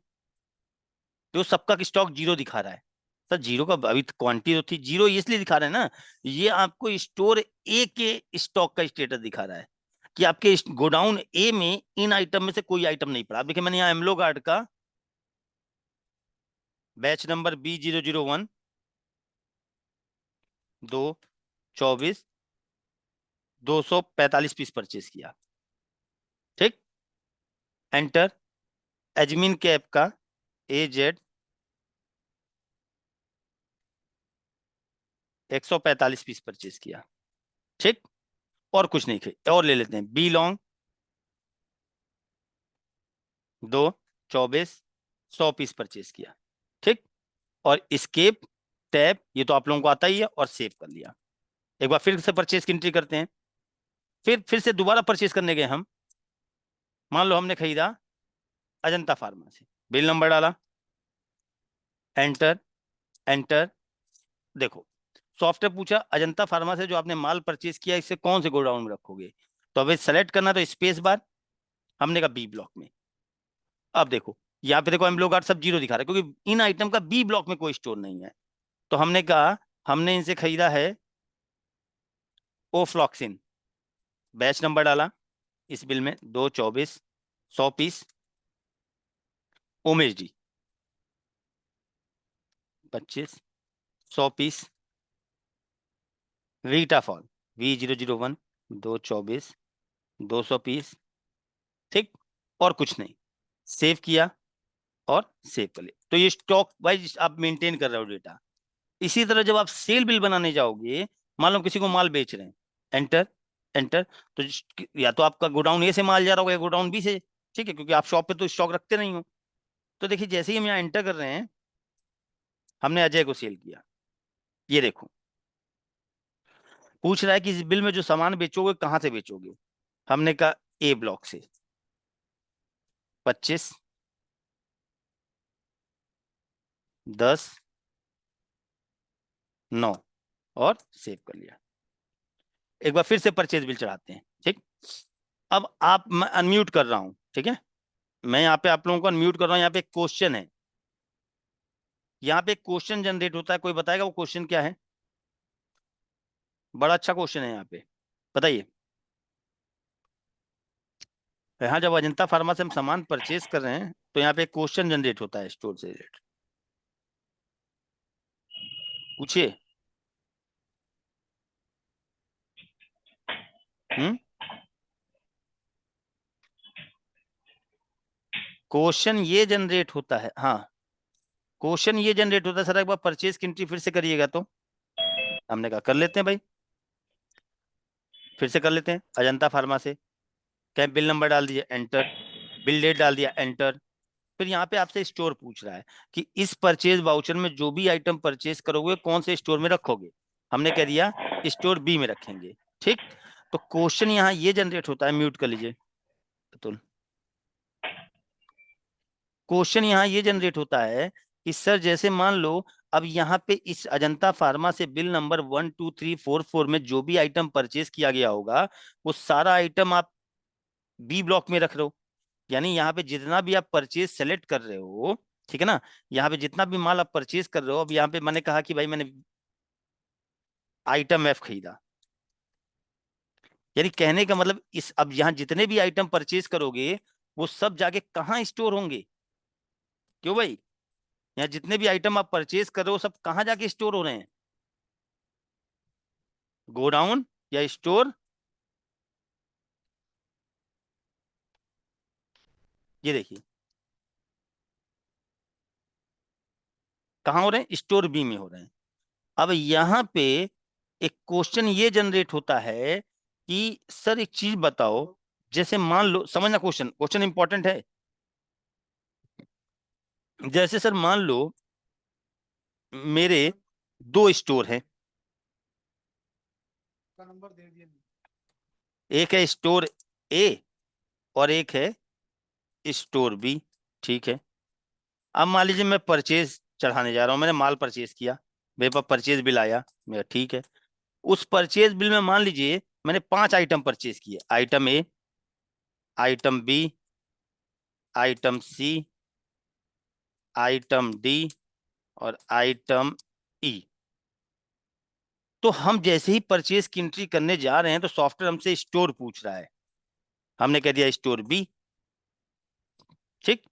तो सबका स्टॉक जीरो दिखा रहा है। सर जीरो का अभी क्वांटिटी तो थी, जीरो इसलिए दिखा रहे हैं ना, ये आपको स्टोर ए के स्टॉक का स्टेटस दिखा रहा है कि आपके गोडाउन ए में इन आइटम में से कोई आइटम नहीं पड़ा। आप देखिए, मैंने यहाँ एमलो गार्ड का बैच नंबर B001 दो 24 245 पीस परचेज किया। ठीक। एंटर। एजमिन कैप का AZ 145 पीस परचेज किया। ठीक। और कुछ नहीं थे, और ले लेते हैं बी लॉन्ग 2 24 100 पीस परचेज किया। ठीक। और स्केप टैब, ये तो आप लोगों को आता ही है, और सेव कर लिया। एक बार फिर से परचेज की एंट्री करते हैं, फिर से दोबारा परचेज करने गए हम। मान लो हमने खरीदा अजंता फार्मा से, बिल नंबर डाला, एंटर, एंटर। देखो सॉफ्टवेयर पूछा अजंता फार्मा से जो आपने माल परचेज किया इसे कौन से गोडाउन में रखोगे। तो अब सेलेक्ट करना, तो स्पेस बार, हमने कहा B ब्लॉक में। अब देखो यहाँ पे देखो एम्ब्लो गार्ड सब जीरो दिखा रहा है क्योंकि इन आइटम का B ब्लॉक में कोई स्टोर नहीं है। तो हमने कहा हमने इनसे खरीदा है ओफ्लॉक्सिन, बैच नंबर डाला इस बिल में 2 24 100 पीस। ओमेज डी 25 100 पीस। वीटाफॉल V001 2 24 200 पीस। ठीक। और कुछ नहीं, सेव किया और सेव कर लिया। तो ये स्टॉक वाइज आप मेंटेन कर रहे हो डेटा। इसी तरह जब आप सेल बिल बनाने जाओगे, मान लो किसी को माल बेच रहे हैं, एंटर, एंटर। तो या तो आपका गोडाउन ए से माल जा रहा होगा या गोडाउन बी से। ठीक है, क्योंकि आप शॉप पे तो स्टॉक रखते नहीं हो। तो देखिए जैसे ही हम यहाँ एंटर कर रहे हैं, हमने अजय को सेल किया। ये देखो पूछ रहा है कि इस बिल में जो सामान बेचोगे कहाँ से बेचोगे। हमने कहा A ब्लॉक से 25 10 9, और सेव कर लिया। एक बार फिर से परचेज बिल चढ़ाते हैं। ठीक, अब आप, मैं अनम्यूट कर रहा हूं, ठीक है, मैं यहाँ पे आप लोगों को अनम्यूट कर रहा हूँ। यहाँ पे एक क्वेश्चन है, यहाँ पे एक क्वेश्चन जनरेट होता है, कोई बताएगा वो क्वेश्चन क्या है? बड़ा अच्छा क्वेश्चन है यहाँ पे, बताइए। यहाँ जब अजंता फार्मा से हम सामान परचेज कर रहे हैं तो यहाँ पे एक क्वेश्चन जनरेट होता है स्टोर से रिलेटेड, पूछिए। हम्म, क्वेश्चन ये जनरेट होता है, हाँ, क्वेश्चन ये जनरेट होता है सर, एक बार परचेज की एंट्री फिर से करिएगा। तो हमने कहा कर लेते हैं भाई, फिर से कर लेते हैं अजंता फार्मा से। क्या बिल नंबर डाल दिया, एंटर, बिल डेट डाल दिया, एंटर। फिर यहाँ पे आपसे स्टोर पूछ रहा है कि इस परचेज वाउचर में जो भी आइटम परचेज करोगे कौन से स्टोर में रखोगे। हमने कह दिया स्टोर बी में रखेंगे। ठीक, तो क्वेश्चन यहाँ ये जनरेट होता है, म्यूट कर लीजिए अतुल। क्वेश्चन यहाँ ये जनरेट होता है कि सर जैसे मान लो अब यहाँ पे इस अजंता फार्मा से बिल नंबर 12344 में जो भी आइटम परचेज किया गया होगा वो सारा आइटम आप बी ब्लॉक में रख रहे हो। यानी यहाँ पे जितना भी आप परचेज सेलेक्ट कर रहे हो, ठीक है ना, यहाँ पे जितना भी माल आप परचेज कर रहे हो, अब यहाँ पे मैंने कहा कि भाई मैंने आइटम एफ खरीदा, यानी कहने का मतलब इस, अब यहाँ जितने भी आइटम परचेज करोगे वो सब जाके कहाँ स्टोर होंगे? क्यों भाई, यहाँ जितने भी आइटम आप परचेज कर रहे हो सब कहाँ जाके स्टोर हो रहे हैं? गोडाउन या स्टोर? ये देखिए कहाँ हो रहे हैं, स्टोर बी में हो रहे हैं। अब यहाँ पे एक क्वेश्चन ये जनरेट होता है कि सर एक चीज बताओ, जैसे मान लो, समझना क्वेश्चन, क्वेश्चन इंपॉर्टेंट है। जैसे सर मान लो मेरे दो स्टोर हैं, एक है स्टोर ए और एक है स्टोर बी। ठीक है, अब मान लीजिए मैं परचेज चढ़ाने जा रहा हूं, मैंने माल परचेज किया, मेरे पास परचेज बिल आया मेरा, ठीक है। उस परचेज बिल में मान लीजिए मैंने 5 आइटम परचेज किए, आइटम ए, आइटम बी, आइटम सी, आइटम डी और आइटम ई। तो हम जैसे ही परचेज की एंट्री करने जा रहे हैं तो सॉफ्टवेयर हमसे स्टोर पूछ रहा है, हमने कह दिया स्टोर बी। ठीक,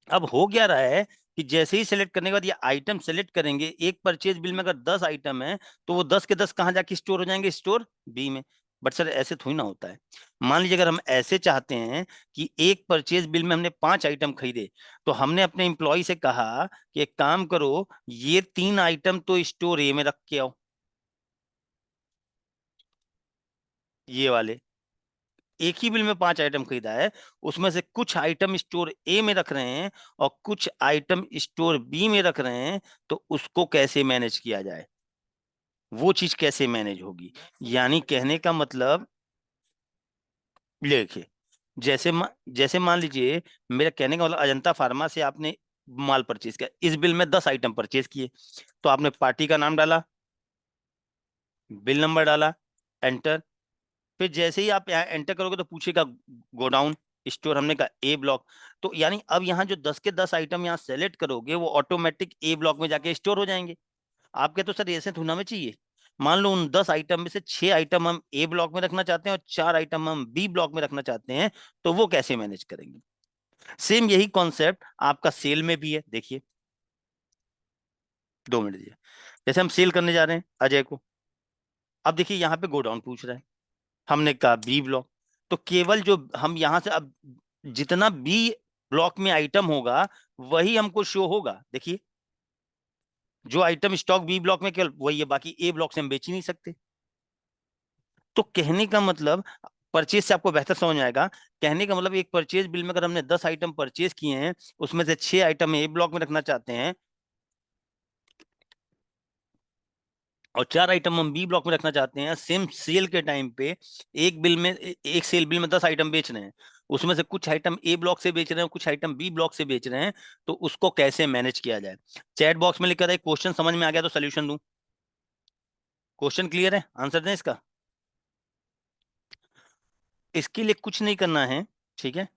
अब हो क्या रहा है कि जैसे ही सेलेक्ट करने के बाद ये आइटम सेलेक्ट करेंगे, एक परचेज बिल में अगर 10 आइटम है तो वो 10 के 10 कहाँ जाके स्टोर हो जाएंगे, स्टोर बी में। बट सर ऐसे थोड़ी ना होता है। मान लीजिए अगर हम ऐसे चाहते हैं कि एक परचेज बिल में हमने 5 आइटम खरीदे, तो हमने अपने एम्प्लॉय से कहा कि एक काम करो, ये 3 आइटम तो स्टोर ए में रख के आओ, ये वाले। एक ही बिल में 5 आइटम खरीदा है, उसमें से कुछ आइटम स्टोर ए में रख रहे हैं और कुछ आइटम स्टोर बी में रख रहे हैं, तो उसको कैसे मैनेज किया जाए, वो चीज कैसे मैनेज होगी? यानी कहने का मतलब, देखिए, जैसे मान लीजिए, मेरा कहने का मतलब अजंता फार्मा से आपने माल परचेज किया, इस बिल में 10 आइटम परचेज किए, तो आपने पार्टी का नाम डाला, बिल नंबर डाला, एंटर। फिर जैसे ही आप यहाँ एंटर करोगे तो पूछेगा गोडाउन, स्टोर, हमने कहा ए ब्लॉक। तो यानी अब यहाँ जो 10 के 10 आइटम यहाँ सेलेक्ट करोगे वो ऑटोमेटिक ए ब्लॉक में जाके स्टोर हो जाएंगे। आपके तो सर ऐसे थोड़ा में चाहिए। मान लो उन 10 आइटम में से 6 आइटम हम ए ब्लॉक में रखना चाहते हैं और 4 आइटम हम बी ब्लॉक में रखना चाहते हैं, तो वो कैसे मैनेज करेंगे? सेम यही कॉन्सेप्ट आपका सेल में भी है, देखिए, 2 मिनट दीजिए। जैसे हम सेल करने जा रहे हैं अजय को, अब देखिए यहाँ पे गोडाउन पूछ रहा है, हमने कहा बी ब्लॉक। तो केवल जो हम यहां से अब जितना बी ब्लॉक में आइटम होगा वही हमको शो होगा, देखिए, जो आइटम स्टॉक बी ब्लॉक में केवल वही है, बाकी ए ब्लॉक से हम बेच ही नहीं सकते। तो कहने का मतलब, परचेज से आपको बेहतर समझ में आएगा। कहने का मतलब एक परचेज बिल में अगर हमने 10 आइटम परचेज किए हैं, उसमें से 6 आइटम ए ब्लॉक में रखना चाहते हैं और 4 आइटम हम बी ब्लॉक में रखना चाहते हैं, सेम सेल के टाइम पे एक बिल में, एक सेल बिल में 10 आइटम बेच रहे हैं, उसमें से कुछ आइटम ए ब्लॉक से बेच रहे हैं, कुछ आइटम बी ब्लॉक से बेच रहे हैं, तो उसको कैसे मैनेज किया जाए? चैट बॉक्स में लिखा है, क्वेश्चन समझ में आ गया तो सोल्यूशन दूं। क्वेश्चन क्लियर है, आंसर दें इसका? इसके लिए कुछ नहीं करना है, ठीक है।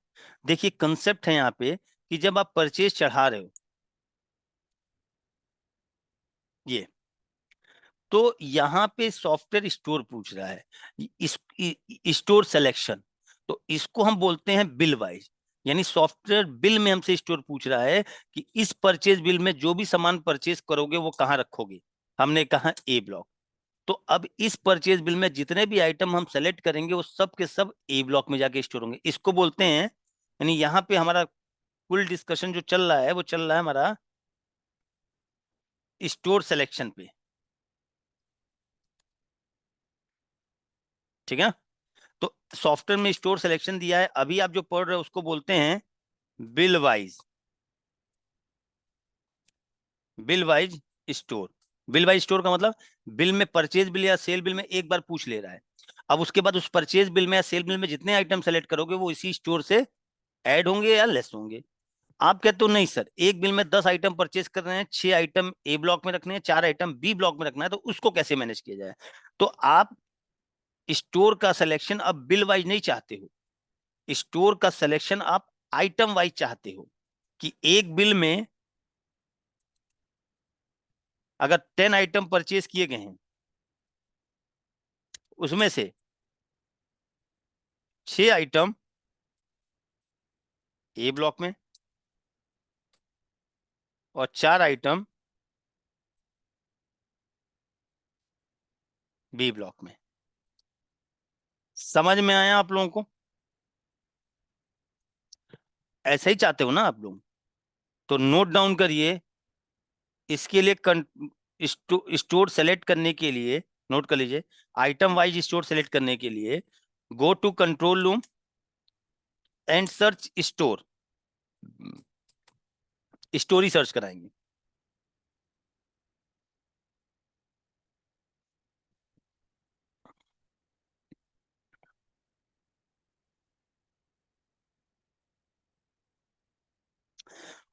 देखिए कंसेप्ट है यहाँ पे कि जब आप परचेज चढ़ा रहे हो ये, तो यहाँ पे सॉफ्टवेयर स्टोर पूछ रहा है, इस स्टोर सिलेक्शन, तो इसको हम बोलते हैं बिल वाइज। यानी सॉफ्टवेयर बिल में हमसे स्टोर पूछ रहा है कि इस परचेज बिल में जो भी सामान परचेज करोगे वो कहाँ रखोगे। हमने कहा ए ब्लॉक। तो अब इस परचेज बिल में जितने भी आइटम हम सेलेक्ट करेंगे वो सब के सब ए ब्लॉक में जाके स्टोर होंगे। इसको बोलते हैं, यानी यहाँ पे हमारा कुल डिस्कशन जो चल रहा है वो चल रहा है हमारा स्टोर सिलेक्शन पे, ठीक है। तो सॉफ्टवेयर में स्टोर सिलेक्शन दिया है, अभी आप जो पढ़ रहे हो उसको बोलते हैं bill wise, bill wise store. Bill wise store का मतलब बिल में परचेज बिल या सेल बिल में एक बार पूछ ले रहा है, अब उसके बाद उस परचेज बिल में या सेल बिल में जितने आइटम सेलेक्ट करोगे वो इसी स्टोर से ऐड होंगे या लेस होंगे। आप कहते हो नहीं सर, एक बिल में 10 आइटम परचेज कर रहे हैं, 6 आइटम ए ब्लॉक में रखने हैं, 4 आइटम बी ब्लॉक में रखना है, तो उसको कैसे मैनेज किया जाए। तो आप स्टोर का सिलेक्शन अब बिल वाइज नहीं चाहते हो, स्टोर का सिलेक्शन आप आइटम वाइज चाहते हो, कि एक बिल में अगर 10 आइटम परचेज किए गए हैं उसमें से 6 आइटम ए ब्लॉक में और 4 आइटम बी ब्लॉक में। समझ में आया आप लोगों को? ऐसा ही चाहते हो ना आप लोग? तो नोट डाउन करिए, इसके लिए स्टोर सेलेक्ट करने के लिए नोट कर लीजिए, आइटम वाइज स्टोर सेलेक्ट करने के लिए go to control room and search store, story search कराएंगे।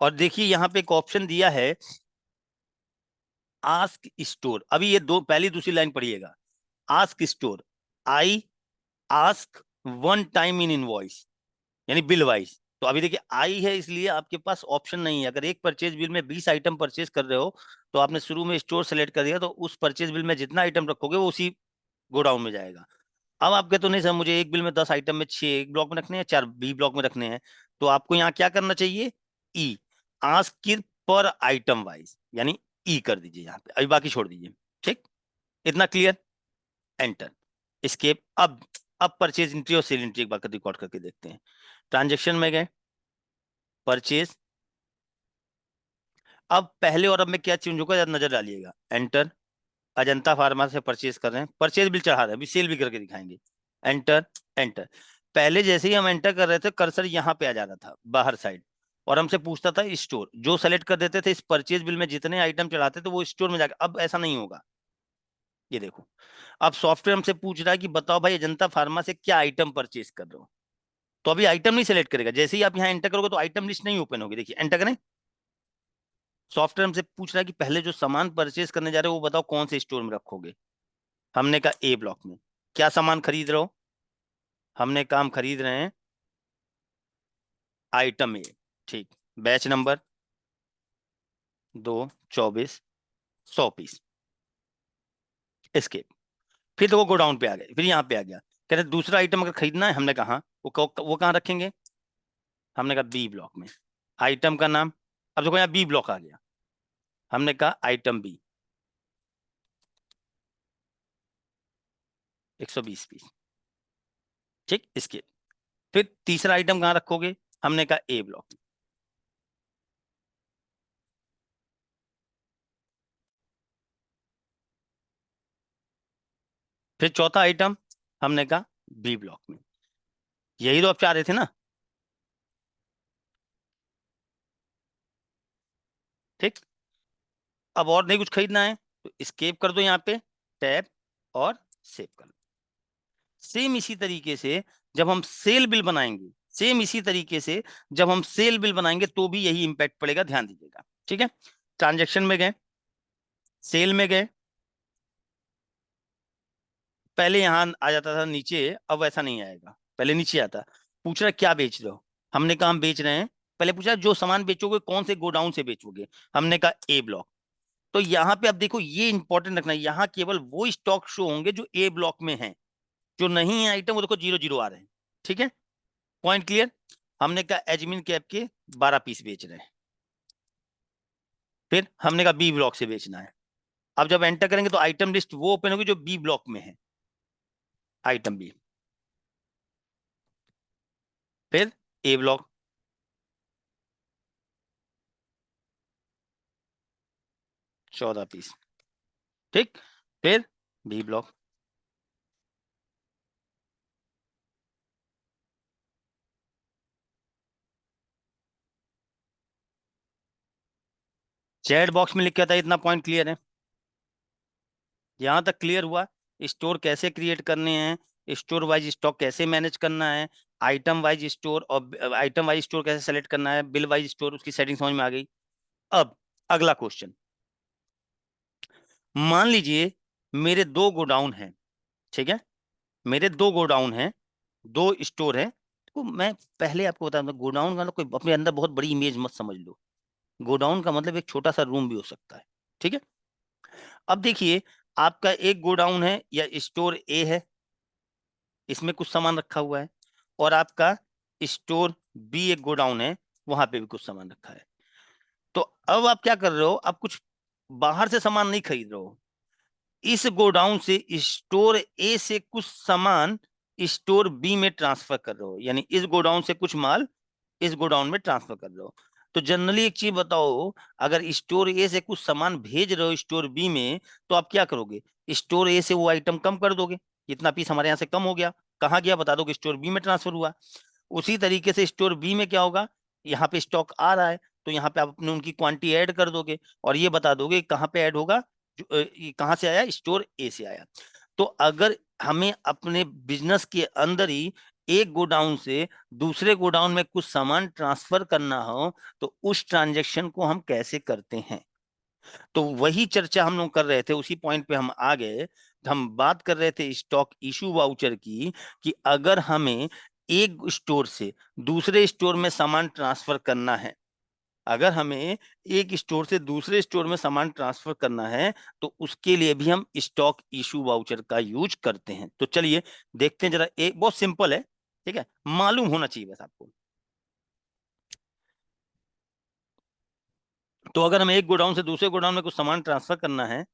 और देखिए यहाँ पे एक ऑप्शन दिया है आस्क स्टोर, अभी ये दो पहली दूसरी लाइन पढ़िएगा। Ask store, I ask one time in invoice, यानी बिल वाइज। तो अभी देखिए आई है इसलिए आपके पास ऑप्शन नहीं है, अगर एक परचेज बिल में 20 आइटम परचेज कर रहे हो तो आपने शुरू में स्टोर सेलेक्ट कर दिया, तो उस परचेज बिल में जितना आइटम रखोगे वो उसी गोडाउन में जाएगा। अब आप कहते हो नहीं सर मुझे एक बिल में 10 आइटम में 6 एक ब्लॉक में रखने हैं, 4 बी ब्लॉक में रखने हैं, तो आपको यहाँ क्या करना चाहिए, ई आस्क पर आइटम वाइज, यानी ई कर दीजिए यहाँ पे, अभी बाकी छोड़ दीजिए। ठीक, इतना क्लियर। Enter, escape. अब परचेज एंट्री और सेल एंट्री एक बार रिकॉर्ड करके देखते हैं। ट्रांजेक्शन में गए, परचेज, अब पहले और अब में क्या चेंज होगा नजर डालिएगा। एंटर, अजंता फार्मा से परचेज कर रहे हैं, परचेज बिल चढ़ा रहे हैं, अभी सेल भी करके दिखाएंगे। Enter, enter. पहले जैसे ही हम एंटर कर रहे थे कर्सर यहाँ पे आ जा रहा था बाहर साइड, और हमसे पूछता था स्टोर, जो सेलेक्ट कर देते थे इस परचेज बिल में जितने आइटम चढ़ाते थे वो स्टोर में जाकर, अब ऐसा नहीं होगा। ये देखो, अब सॉफ्टवेयर हमसे पूछ रहा है कि बताओ भाई अजंता फार्मा से क्या आइटम परचेज कर रहे हो, तो अभी आइटम नहीं सेलेक्ट करेगा, जैसे ही आप यहाँ एंटर करोगे तो आइटम लिस्ट नहीं ओपन होगी। देखिए एंटर करें, सॉफ्टवेयर हमसे पूछ रहा है कि पहले जो सामान परचेज करने जा रहे हो वो बताओ कौन से स्टोर में रखोगे। हमने कहा ए ब्लॉक में। क्या सामान खरीद रहे हो? हमने कहा हम खरीद रहे हैं आइटम ए। ठीक, बैच नंबर 224 100 पीस। एस्केप। फिर तो वो गोडाउन पे आ गए, फिर यहाँ पे आ गया, कहते दूसरा आइटम अगर खरीदना है, हमने कहा हाँ, वो कहाँ रखेंगे, हमने कहा बी ब्लॉक में। आइटम का नाम, अब देखो यहाँ बी ब्लॉक आ गया, हमने कहा आइटम बी 120 पीस। ठीक, इसके फिर तीसरा आइटम कहाँ रखोगे, हमने कहा ए ब्लॉक। फिर चौथा आइटम हमने कहा बी ब्लॉक में। यही तो आप चाह रहे थे ना। ठीक, अब और नहीं कुछ खरीदना है तो स्केप कर दो यहाँ पे, टैब और सेव कर लो। सेम इसी तरीके से जब हम सेल बिल बनाएंगे, सेम इसी तरीके से जब हम सेल बिल बनाएंगे तो भी यही इंपैक्ट पड़ेगा, ध्यान दीजिएगा। ठीक है, ट्रांजेक्शन में गए, सेल में गए, पहले यहां आ जाता था नीचे, अब ऐसा नहीं आएगा। पहले नीचे आता, पूछ रहा है क्या बेच रहे हो, हमने कहा हम बेच रहे हैं, पहले पूछा जो सामान बेचोगे कौन से गोडाउन से बेचोगे, हमने कहा ए ब्लॉक। तो यहाँ पे अब देखो ये इंपॉर्टेंट रखना है, यहाँ केवल वो स्टॉक शो होंगे जो ए ब्लॉक में है, जो नहीं है आइटम वो देखो 0 0 आ रहे हैं। ठीक है, पॉइंट क्लियर। हमने कहा एजमिन कैप के 12 पीस बेच रहे हैं, फिर हमने कहा बी ब्लॉक से बेचना है। अब जब एंटर करेंगे तो आइटम लिस्ट वो ओपन होगी जो बी ब्लॉक में है, आइटम बी, फिर ए ब्लॉक, 14 पीस, ठीक, फिर बी ब्लॉक, चैट बॉक्स में लिख के आता है, इतना पॉइंट क्लियर है, यहां तक क्लियर हुआ। स्टोर कैसे क्रिएट करने हैं, स्टोर वाइज स्टॉक कैसे मैनेज करना है, आइटम वाइज स्टोर और आइटम वाइज स्टोर कैसे सेलेक्ट करना है, बिल वाइज स्टोर, उसकी सेटिंग समझ में आ गई। अब अगला क्वेश्चन, मान लीजिए मेरे दो गोडाउन हैं, ठीक है, मेरे दो गोडाउन हैं, दो स्टोर है। तो मैं पहले आपको बता दूं, गोडाउन का ना कोई अपने अंदर बहुत बड़ी इमेज मत समझ लो, गोडाउन का मतलब एक छोटा सा रूम भी हो सकता है। ठीक है, अब देखिए आपका एक गोडाउन है या स्टोर ए है, इसमें कुछ सामान रखा हुआ है, और आपका स्टोर बी एक गोडाउन है, वहां पे भी कुछ सामान रखा है। तो अब आप क्या कर रहे हो, आप कुछ बाहर से सामान नहीं खरीद रहे हो, इस गोडाउन से स्टोर ए से कुछ सामान स्टोर बी में ट्रांसफर कर रहे हो, यानी इस गोडाउन से कुछ माल इस गोडाउन में ट्रांसफर कर रहे हो। तो जनरली एक चीज बताओ, अगर स्टोर ए से कुछ सामान भेज रहे हो स्टोर बी में, तो आप क्या करोगे, स्टोर ए से वो आइटम कम कर दोगे, इतना पीस हमारे यहाँ से कम हो गया, कहाँ गया बता दोगे, स्टोर बी में ट्रांसफर हुआ। उसी तरीके से स्टोर बी में क्या होगा, यहाँ पे स्टॉक आ रहा है, तो यहाँ पे आप अपने उनकी क्वांटिटी ऐड कर दोगे, और ये बता दोगे कहाँ पे ऐड होगा, ये कहाँ से आया, स्टोर ए से आया। तो अगर हमें अपने बिजनेस के अंदर ही एक गोडाउन से दूसरे गोडाउन में कुछ सामान ट्रांसफर करना हो, तो उस ट्रांजैक्शन को हम कैसे करते हैं, तो वही चर्चा हम लोग कर रहे थे, उसी पॉइंट पे हम आ गए। हम बात कर रहे थे स्टॉक इशू वाउचर की, कि अगर हमें एक स्टोर से दूसरे स्टोर में सामान ट्रांसफर करना है, अगर हमें एक स्टोर से दूसरे स्टोर में सामान ट्रांसफर करना है, तो उसके लिए भी हम स्टॉक इशू वाउचर का यूज करते हैं। तो चलिए देखते हैं जरा, एक बहुत सिंपल है, ठीक है, मालूम होना चाहिए बस आपको। तो अगर हमें एक गोडाउन से दूसरे गोडाउन में कुछ सामान ट्रांसफर करना है,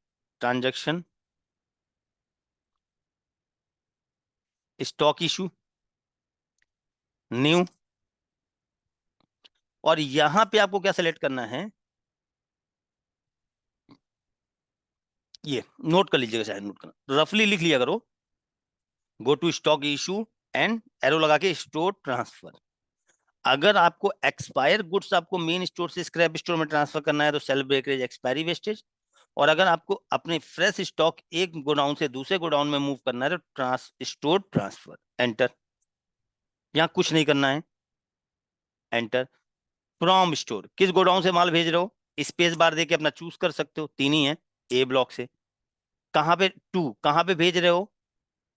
ट्रांजैक्शन स्टॉक इशू न्यू, और यहां पे आपको क्या सेलेक्ट करना है, ये नोट कर लीजिएगा, शायद नोट करना, रफली लिख लिया करो, go to stock issue and arrow लगा के स्टोर ट्रांसफर। अगर आपको एक्सपायर गुड्स आपको मेन स्टोर से स्क्रैप स्टोर में ट्रांसफर करना है, तो सेल ब्रेकरेज एक्सपायरी वेस्टेज, और अगर आपको अपने फ्रेश स्टॉक एक गोडाउन से दूसरे गोडाउन में मूव करना है, तो स्टोर ट्रांसफर, एंटर। यहाँ कुछ नहीं करना है, एंटर। फ्रॉम स्टोर, किस गोडाउन से माल भेज रहे हो, स्पेस बार देके अपना चूज कर सकते हो, तीन ही है, ए ब्लॉक से, कहाँ पे टू, कहाँ पे भेज रहे हो,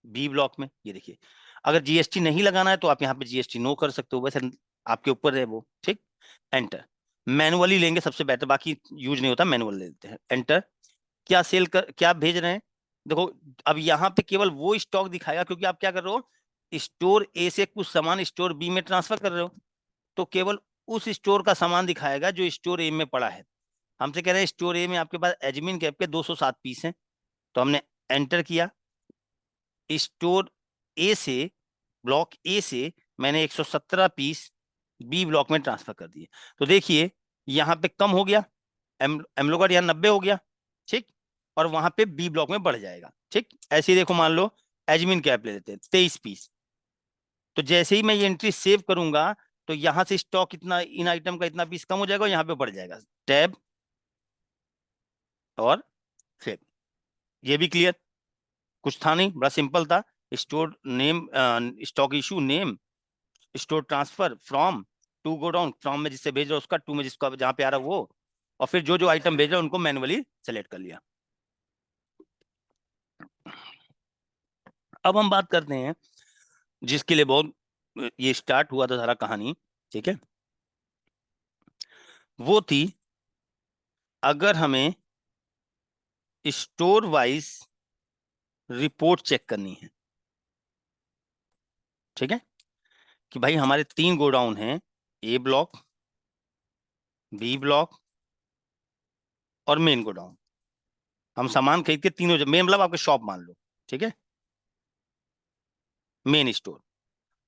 बी ब्लॉक में, ये देखिए। अगर जीएसटी नहीं लगाना है तो आप यहाँ पे जीएसटी नो कर सकते हो, वैसे आपके ऊपर है वो, ठीक, एंटर। मैनुअली लेंगे सबसे बेटर, बाकी यूज नहीं होता, मैनुअल ले लेते हैं, एंटर। क्या सेल कर, क्या भेज रहे हैं, देखो अब यहाँ पे केवल वो स्टॉक दिखाएगा, क्योंकि आप क्या कर रहे हो, स्टोर ए से कुछ सामान स्टोर बी में ट्रांसफर कर रहे हो, तो केवल उस स्टोर का सामान दिखाएगा जो स्टोर ए में पड़ा है। हमसे कह रहे हैं स्टोर ए में आपके पास एडमिन कैप के 207 पीस हैं, तो हमने एंटर किया, स्टोर ए से, ब्लॉक ए से मैंने 117 पीस बी ब्लॉक में ट्रांसफर कर दिए। तो देखिए यहाँ पे कम हो गया, एम लोग यहाँ 90 हो गया, ठीक, और वहां पे बी ब्लॉक में बढ़ जाएगा, ठीक। ऐसे ही देखो, मान लो एडमिन कैप ले लेते हैं 23 पीस, तो जैसे ही मैं ये एंट्री सेव करूंगा, तो यहां से स्टॉक इतना, इन आइटम का इतना पीस कम हो जाएगा, और यहाँ पे बढ़ जाएगा, टैब और फिर, ये भी क्लियर, कुछ था नहीं, बड़ा सिंपल था। Store name, stock issue name, store transfer from, to go down, from में जिससे भेज रहा उसका, टू में जिसको जहां पे आ रहा वो, और फिर जो जो आइटम भेज रहा है उनको मैनुअली सेलेक्ट कर लिया। अब हम बात करते हैं जिसके लिए बहुत ये स्टार्ट हुआ था सारा कहानी, ठीक है, वो थी अगर हमें स्टोर वाइज रिपोर्ट चेक करनी है, ठीक है, कि भाई हमारे 3 गोडाउन हैं, ए ब्लॉक, बी ब्लॉक और मेन गोडाउन। हम सामान खरीद के तीनों, मेन मतलब आपके शॉप मान लो, ठीक है, मेन स्टोर।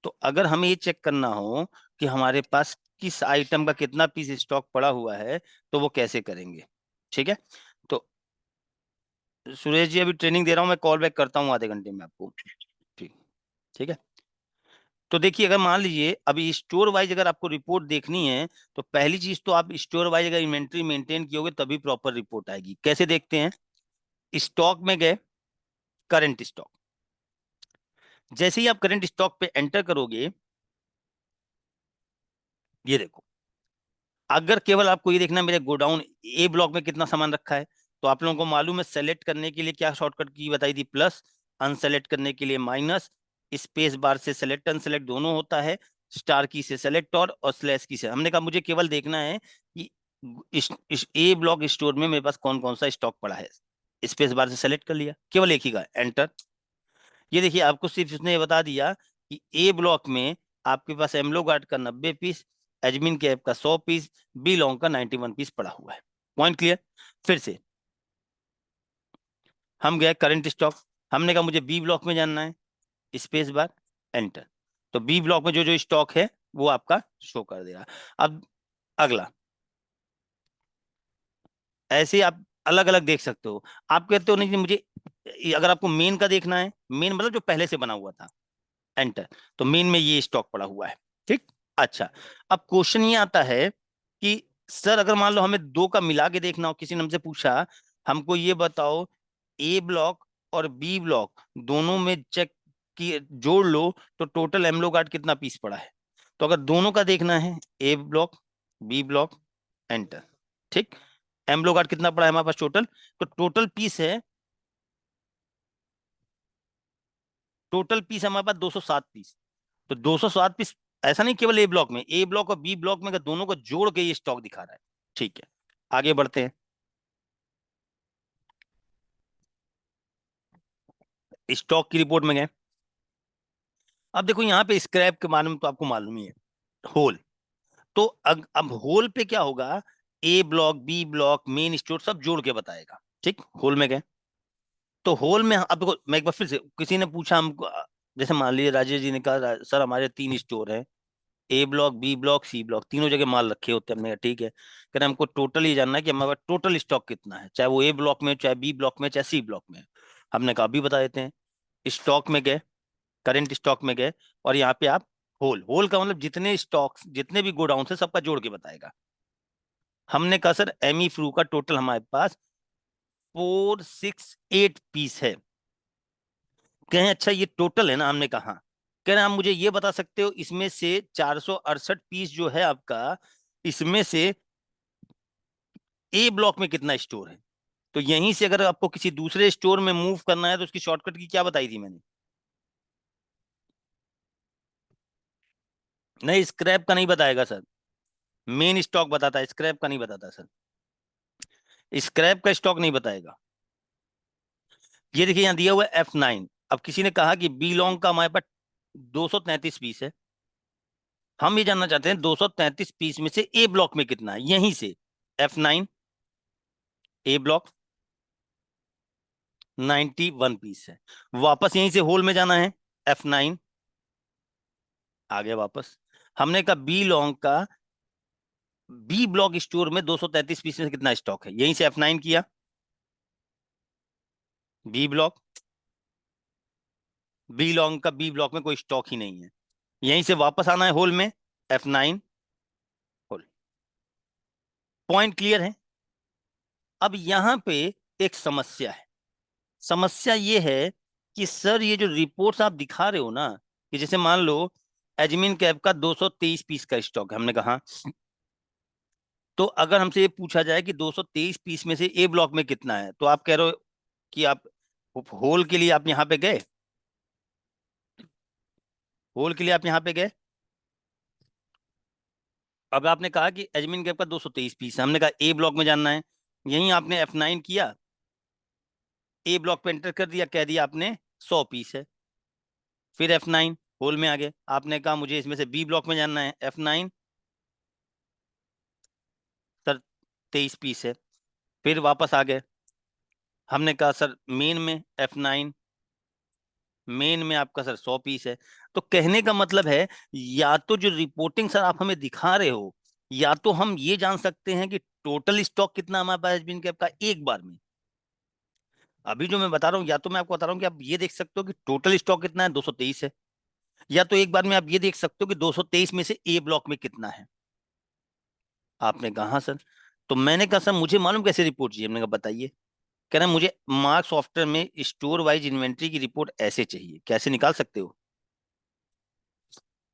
तो अगर हमें ये चेक करना हो कि हमारे पास किस आइटम का कितना पीस स्टॉक पड़ा हुआ है, तो वो कैसे करेंगे, ठीक है। तो सुरेश जी अभी ट्रेनिंग दे रहा हूँ, मैं कॉल बैक करता हूँ आधे घंटे में आपको, ठीक, ठीक है। तो देखिए अगर मान लीजिए अभी स्टोर वाइज अगर आपको रिपोर्ट देखनी है, तो पहली चीज तो आप स्टोर वाइज अगर इन्वेंट्री मेंटेन कियोगे तभी प्रॉपर रिपोर्ट आएगी। कैसे देखते हैं, स्टॉक में गए, करंट स्टॉक, जैसे ही आप करंट स्टॉक पे एंटर करोगे, ये देखो, अगर केवल आपको ये देखना मेरे गोडाउन ए ब्लॉक में कितना सामान रखा है, तो आप लोगों को मालूम है सेलेक्ट करने के लिए क्या शॉर्टकट की बताई थी, प्लस, अनसेलेक्ट करने के लिए माइनस, स्पेस बार से सेलेक्ट अनसेलेक्ट दोनों होता है, स्टार की से सेलेक्ट और स्लैश की से। हमने कहा मुझे केवल देखना है कि इस ए ब्लॉक स्टोर में मेरे पास कौन कौन सा स्टॉक पड़ा है, स्पेस बार से सेलेक्ट कर लिया, केवल एक ही का एंटर। ये देखिए आपको सिर्फ उसने ये बता दिया कि ए ब्लॉक में आपके पास एमलो गार्ड का 90 पीस, एजमिन कैप का 100 पीस, बी लॉन्ग का 91 पीस पड़ा हुआ है। Point clear. फिर से हम गए करंट स्टॉक, हमने कहा मुझे बी ब्लॉक में जानना है, स्पेस बार एंटर। तो बी ब्लॉक में जो जो स्टॉक है वो आपका शो कर देगा। अब अगला, ऐसे ही आप अलग अलग देख सकते हो। आप कहते हो नहीं जी मुझे, अगर आपको मेन का देखना है, मेन मतलब जो पहले से बना हुआ था, एंटर। तो मेन में ये स्टॉक पड़ा हुआ है, ठीक। अच्छा, अब क्वेश्चन ये आता है कि सर अगर मान लो हमें 2 का मिला के देखना हो, किसी ने हमसे पूछा हमको ये बताओ ए ब्लॉक और बी ब्लॉक दोनों में चेक की जोड़ लो तो टोटल एमलो गार्ड कितना पीस पड़ा है। तो अगर दोनों का देखना है, ए ब्लॉक बी ब्लॉक एंटर, ठीक, एमलो गार्ड कितना पड़ा है हमारे पास टोटल, तो टोटल पीस है, टोटल पीस हमारे पास 207 पीस। तो 207 पीस, ऐसा नहीं केवल ए ब्लॉक में, ए ब्लॉक और बी ब्लॉक में अगर दोनों को जोड़ के ये स्टॉक दिखा रहा है, ठीक है। आगे बढ़ते हैं, स्टॉक की रिपोर्ट में गए। अब देखो यहाँ पे स्क्रैप के बारे में तो आपको मालूम ही है, होल। तो अब होल पे क्या होगा, A block B block main store सब जोड़ के बताएगा, ठीक। होल में गए, तो होल में अब देखो मैं एक बार फिर से, किसी ने पूछा हमको, जैसे मान लीजिए राजेश जी ने कहा सर हमारे 3 स्टोर हैं, A block B block C block, तीनों जगह माल रखे होते हैं। हमने कहा ठीक है, कहना हमको टोटल ही जानना है कि हमारे पास टोटल स्टॉक कितना है, चाहे वो ए ब्लॉक में, चाहे बी ब्लॉक में, चाहे सी ब्लॉक में। हमने कहा अभी बता देते हैं। स्टॉक में गए, करंट स्टॉक में गए, और यहाँ पे आप होल, होल का मतलब जितने स्टॉक जितने भी गोडाउन है सबका जोड़ के बताएगा। हमने कहा सर एमी फ्रू का टोटल हमारे पास 468 पीस है। कहें अच्छा ये टोटल है ना, हमने कहा हाँ। कह रहे आप मुझे ये बता सकते हो इसमें से 468 पीस जो है आपका, इसमें से ए ब्लॉक में कितना स्टोर है। तो यहीं से अगर आपको किसी दूसरे स्टोर में मूव करना है तो उसकी शॉर्टकट की क्या बताई थी मैंने, नहीं स्क्रैप का नहीं बताएगा सर, मेन स्टॉक बताता है, स्क्रैप का नहीं बताता सर, स्क्रैप का स्टॉक नहीं बताएगा। ये देखिए यहाँ दिया हुआ है F9। अब किसी ने कहा कि बी लॉन्ग का हमारे पास 233 पीस है, हम ये जानना चाहते हैं 233 पीस में से ए ब्लॉक में कितना है, यहीं से F9 ए ब्लॉक 91 पीस है। वापस यहीं से होल में जाना है, F9 आगे वापस। हमने कहा बी लॉन्ग का बी ब्लॉक स्टोर में 233 पीस में से कितना स्टॉक है, यहीं से F9 किया, बी ब्लॉक, बी लॉन्ग का बी ब्लॉक में कोई स्टॉक ही नहीं है, यहीं से वापस आना है होल में, F9 होल। पॉइंट क्लियर है। अब यहां पे एक समस्या है, समस्या ये है कि सर ये जो रिपोर्ट्स आप दिखा रहे हो ना, कि जैसे मान लो एजमिन कैप का 223 पीस का स्टॉक है, हमने कहा हाँ। तो अगर हमसे ये पूछा जाए कि 223 पीस में से ए ब्लॉक में कितना है, तो आप कह रहे हो कि आप होल के लिए आप यहाँ पे गए, होल के लिए आप यहाँ पे गए। अब आपने कहा कि एजमिन गैप का 223 पीस है, हमने कहा ए ब्लॉक में जानना है। यहीं आपने F9 किया, ए ब्लॉक पे एंटर कर दिया, कह दिया आपने 100 पीस है। फिर F9 होल में आ गए, आपने कहा मुझे इसमें से बी ब्लॉक में जानना है। F9 सर 23 पीस है। फिर वापस आ गए, हमने कहा सर मेन में F9, मेन में आपका सर 100 पीस है। तो कहने का मतलब है, या तो जो रिपोर्टिंग सर आप हमें दिखा रहे हो, या तो हम ये जान सकते हैं कि टोटल स्टॉक कितना हमारे पास बिन कैप का एक बार में। अभी जो मैं बता रहा हूँ, या तो मैं आपको बता रहा हूँ कि आप ये देख सकते हो कि टोटल स्टॉक कितना है, 223 है। या तो एक बार में आप ये देख सकते हो कि 223 में से ए ब्लॉक में कितना है। आपने कहा "हाँ, सर"। तो मैंने कहा सर मुझे मालूम कैसे रिपोर्ट चाहिए। हमने कहा बताइए। कह रहे हैं मुझे मार्क सॉफ्टवेयर में स्टोर वाइज इन्वेंट्री की रिपोर्ट ऐसे चाहिए। कैसे निकाल सकते हो?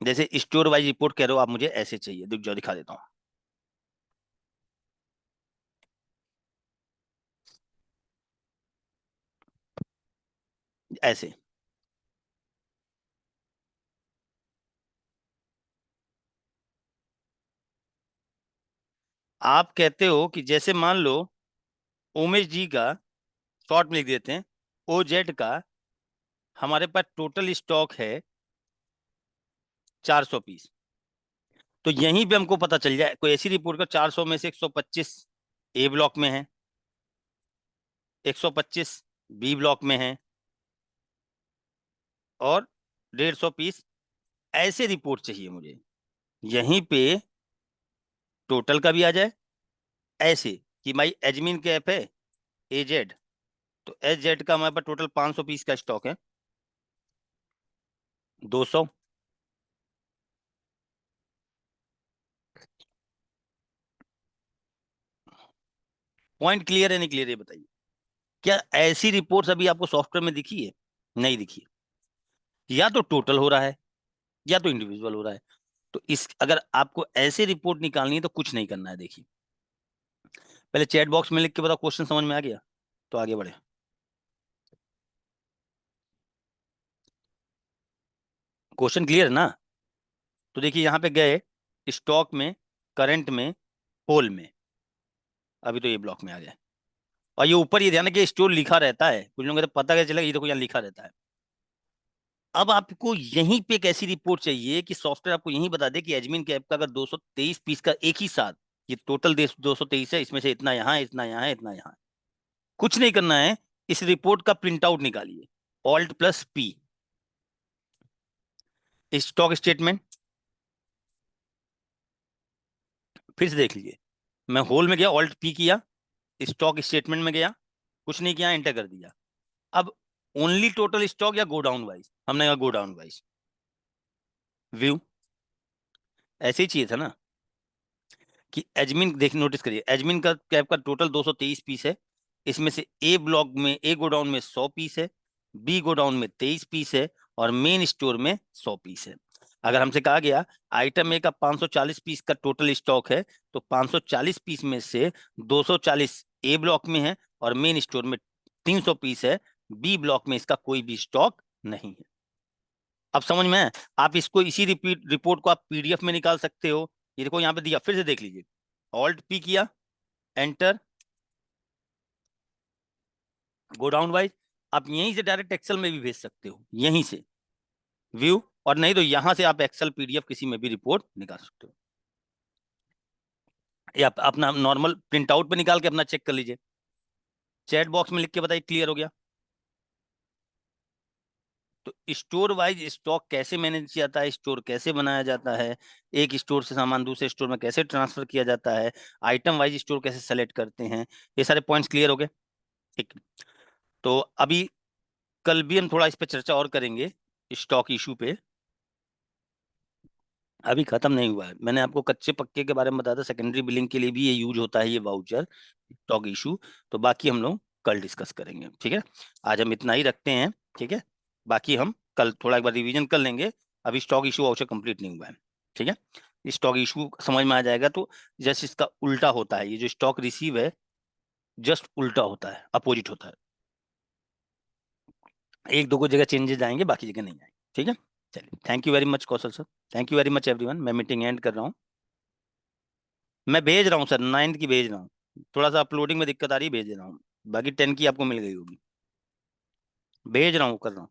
जैसे स्टोर वाइज रिपोर्ट कह रहे हो आप मुझे ऐसे चाहिए, रुक जाओ दिखा देता हूँ। ऐसे आप कहते हो कि जैसे मान लो उमेश जी का शॉर्ट में लिख देते हैं, OZ का हमारे पास टोटल स्टॉक है 400 पीस। तो यहीं पे हमको पता चल जाए कोई ऐसी रिपोर्ट का 400 में से 125 ए ब्लॉक में है, 125 बी ब्लॉक में है, और 150 पीस ऐसे रिपोर्ट चाहिए मुझे। यहीं पे टोटल का भी आ जाए ऐसे कि भाई एजमिन कैप है AZ, तो SZ का हमारे पास टोटल 500 पीस का स्टॉक है, 200। पॉइंट क्लियर है नहीं क्लियर है बताइए? क्या ऐसी रिपोर्ट्स अभी आपको सॉफ्टवेयर में दिखी है? नहीं दिखी है। या तो टोटल हो रहा है, या तो इंडिविजुअल हो रहा है। तो इस अगर आपको ऐसे रिपोर्ट निकालनी है तो कुछ नहीं करना है। देखिए पहले चैट बॉक्स में लिख के बताओ क्वेश्चन समझ में आ गया, तो आगे बढ़े। क्वेश्चन क्लियर है ना? तो देखिए यहाँ पे गए स्टॉक में, करंट में, होल में, अभी तो ये ब्लॉक में आ गए। और ये ऊपर ये ध्यान है कि स्टोर लिखा रहता है, कुछ लोगों को तो पता कैसे चलेगा, ये देखो यहाँ लिखा रहता है। अब आपको यहीं पे एक ऐसी रिपोर्ट चाहिए कि सॉफ्टवेयर आपको यहीं बता दे कि एडमिन कैप का अगर 223 पीस का एक ही साथ, ये टोटल 223 है, इसमें से इतना यहाँ है, इतना यहाँ है, इतना यहाँ है। कुछ नहीं करना है, इस रिपोर्ट का प्रिंट आउट निकालिए, Alt+P, स्टॉक स्टेटमेंट। फिर से देख लीजिए, मैं होल में गया, Alt+P किया, स्टॉक स्टेटमेंट में गया, कुछ नहीं किया, एंटर कर दिया। अब ओनली टोटल स्टॉक या गो डाउन वाइज, हमने कहा गो डाउन वाइज। व्यू ऐसे ही चाहिए था ना कि एडमिन, देख नोटिस करिए, एडमिन का कैप का टोटल 223 पीस है। इसमें से ए ब्लॉक में, ए गोडाउन में 100 पीस है, बी गोडाउन में 23 पीस है, और मेन स्टोर में 100 पीस है। अगर हमसे कहा गया आइटम ए का 540 पीस का टोटल स्टॉक है, तो 540 पीस में से 240 ए ब्लॉक में है और मेन स्टोर में 300 पीस है, बी ब्लॉक में इसका कोई भी स्टॉक नहीं है। अब समझ में है? आप इसको, इसी रिपीट रिपोर्ट को आप PDF में निकाल सकते हो। ये देखो यहाँ पे दिया, फिर से देख लीजिए, Alt+P किया, एंटर, गो डाउन वाइज। आप यहीं से डायरेक्ट एक्सेल में भी भेज सकते हो, यहीं से व्यू, और नहीं तो यहां से आप एक्सेल PDF किसी में भी रिपोर्ट निकाल सकते हो, या अपना नॉर्मल प्रिंट आउट पे निकाल के अपना चेक कर लीजिए। चैट बॉक्स में लिख के बताइए क्लियर हो गया? तो स्टोर वाइज स्टॉक कैसे मैनेज किया जाता है, स्टोर कैसे बनाया जाता है, एक स्टोर से सामान दूसरे स्टोर में कैसे ट्रांसफर किया जाता है, आइटम वाइज स्टोर कैसे सेलेक्ट करते हैं, ये सारे पॉइंट्स क्लियर हो गए। ठीक। तो अभी कल भी हम थोड़ा इस पे चर्चा और करेंगे, स्टॉक इशू पे। अभी खत्म नहीं हुआ है, मैंने आपको कच्चे पक्के के बारे में बताया था, सेकेंडरी बिलिंग के लिए भी ये यूज होता है, ये वाउचर स्टॉक इशू। तो बाकी हम लोग कल डिस्कस करेंगे, ठीक है? आज हम इतना ही रखते हैं, ठीक है? बाकी हम कल थोड़ा एक बार रिवीजन कर लेंगे। अभी स्टॉक इशू वाउचर कंप्लीट नहीं हुआ है, ठीक है? स्टॉक इशू समझ में आ जाएगा तो जस्ट इसका उल्टा होता है, ये जो स्टॉक रिसीव है जस्ट उल्टा होता है, अपोजिट होता है। एक दो को जगह चेंजेस आएंगे, बाकी जगह नहीं आएंगे, ठीक है? चलिए, thank you very much Kaushal sir, thank you very much everyone, मैं मीटिंग एंड कर रहा हूँ। मैं भेज रहा हूँ सर, 9th की भेज रहा हूँ, थोड़ा सा अपलोडिंग में दिक्कत आ रही है, भेज रहा हूँ। बाकी 10 की आपको मिल गई होगी, भेज रहा हूँ, कर रहा हूँ।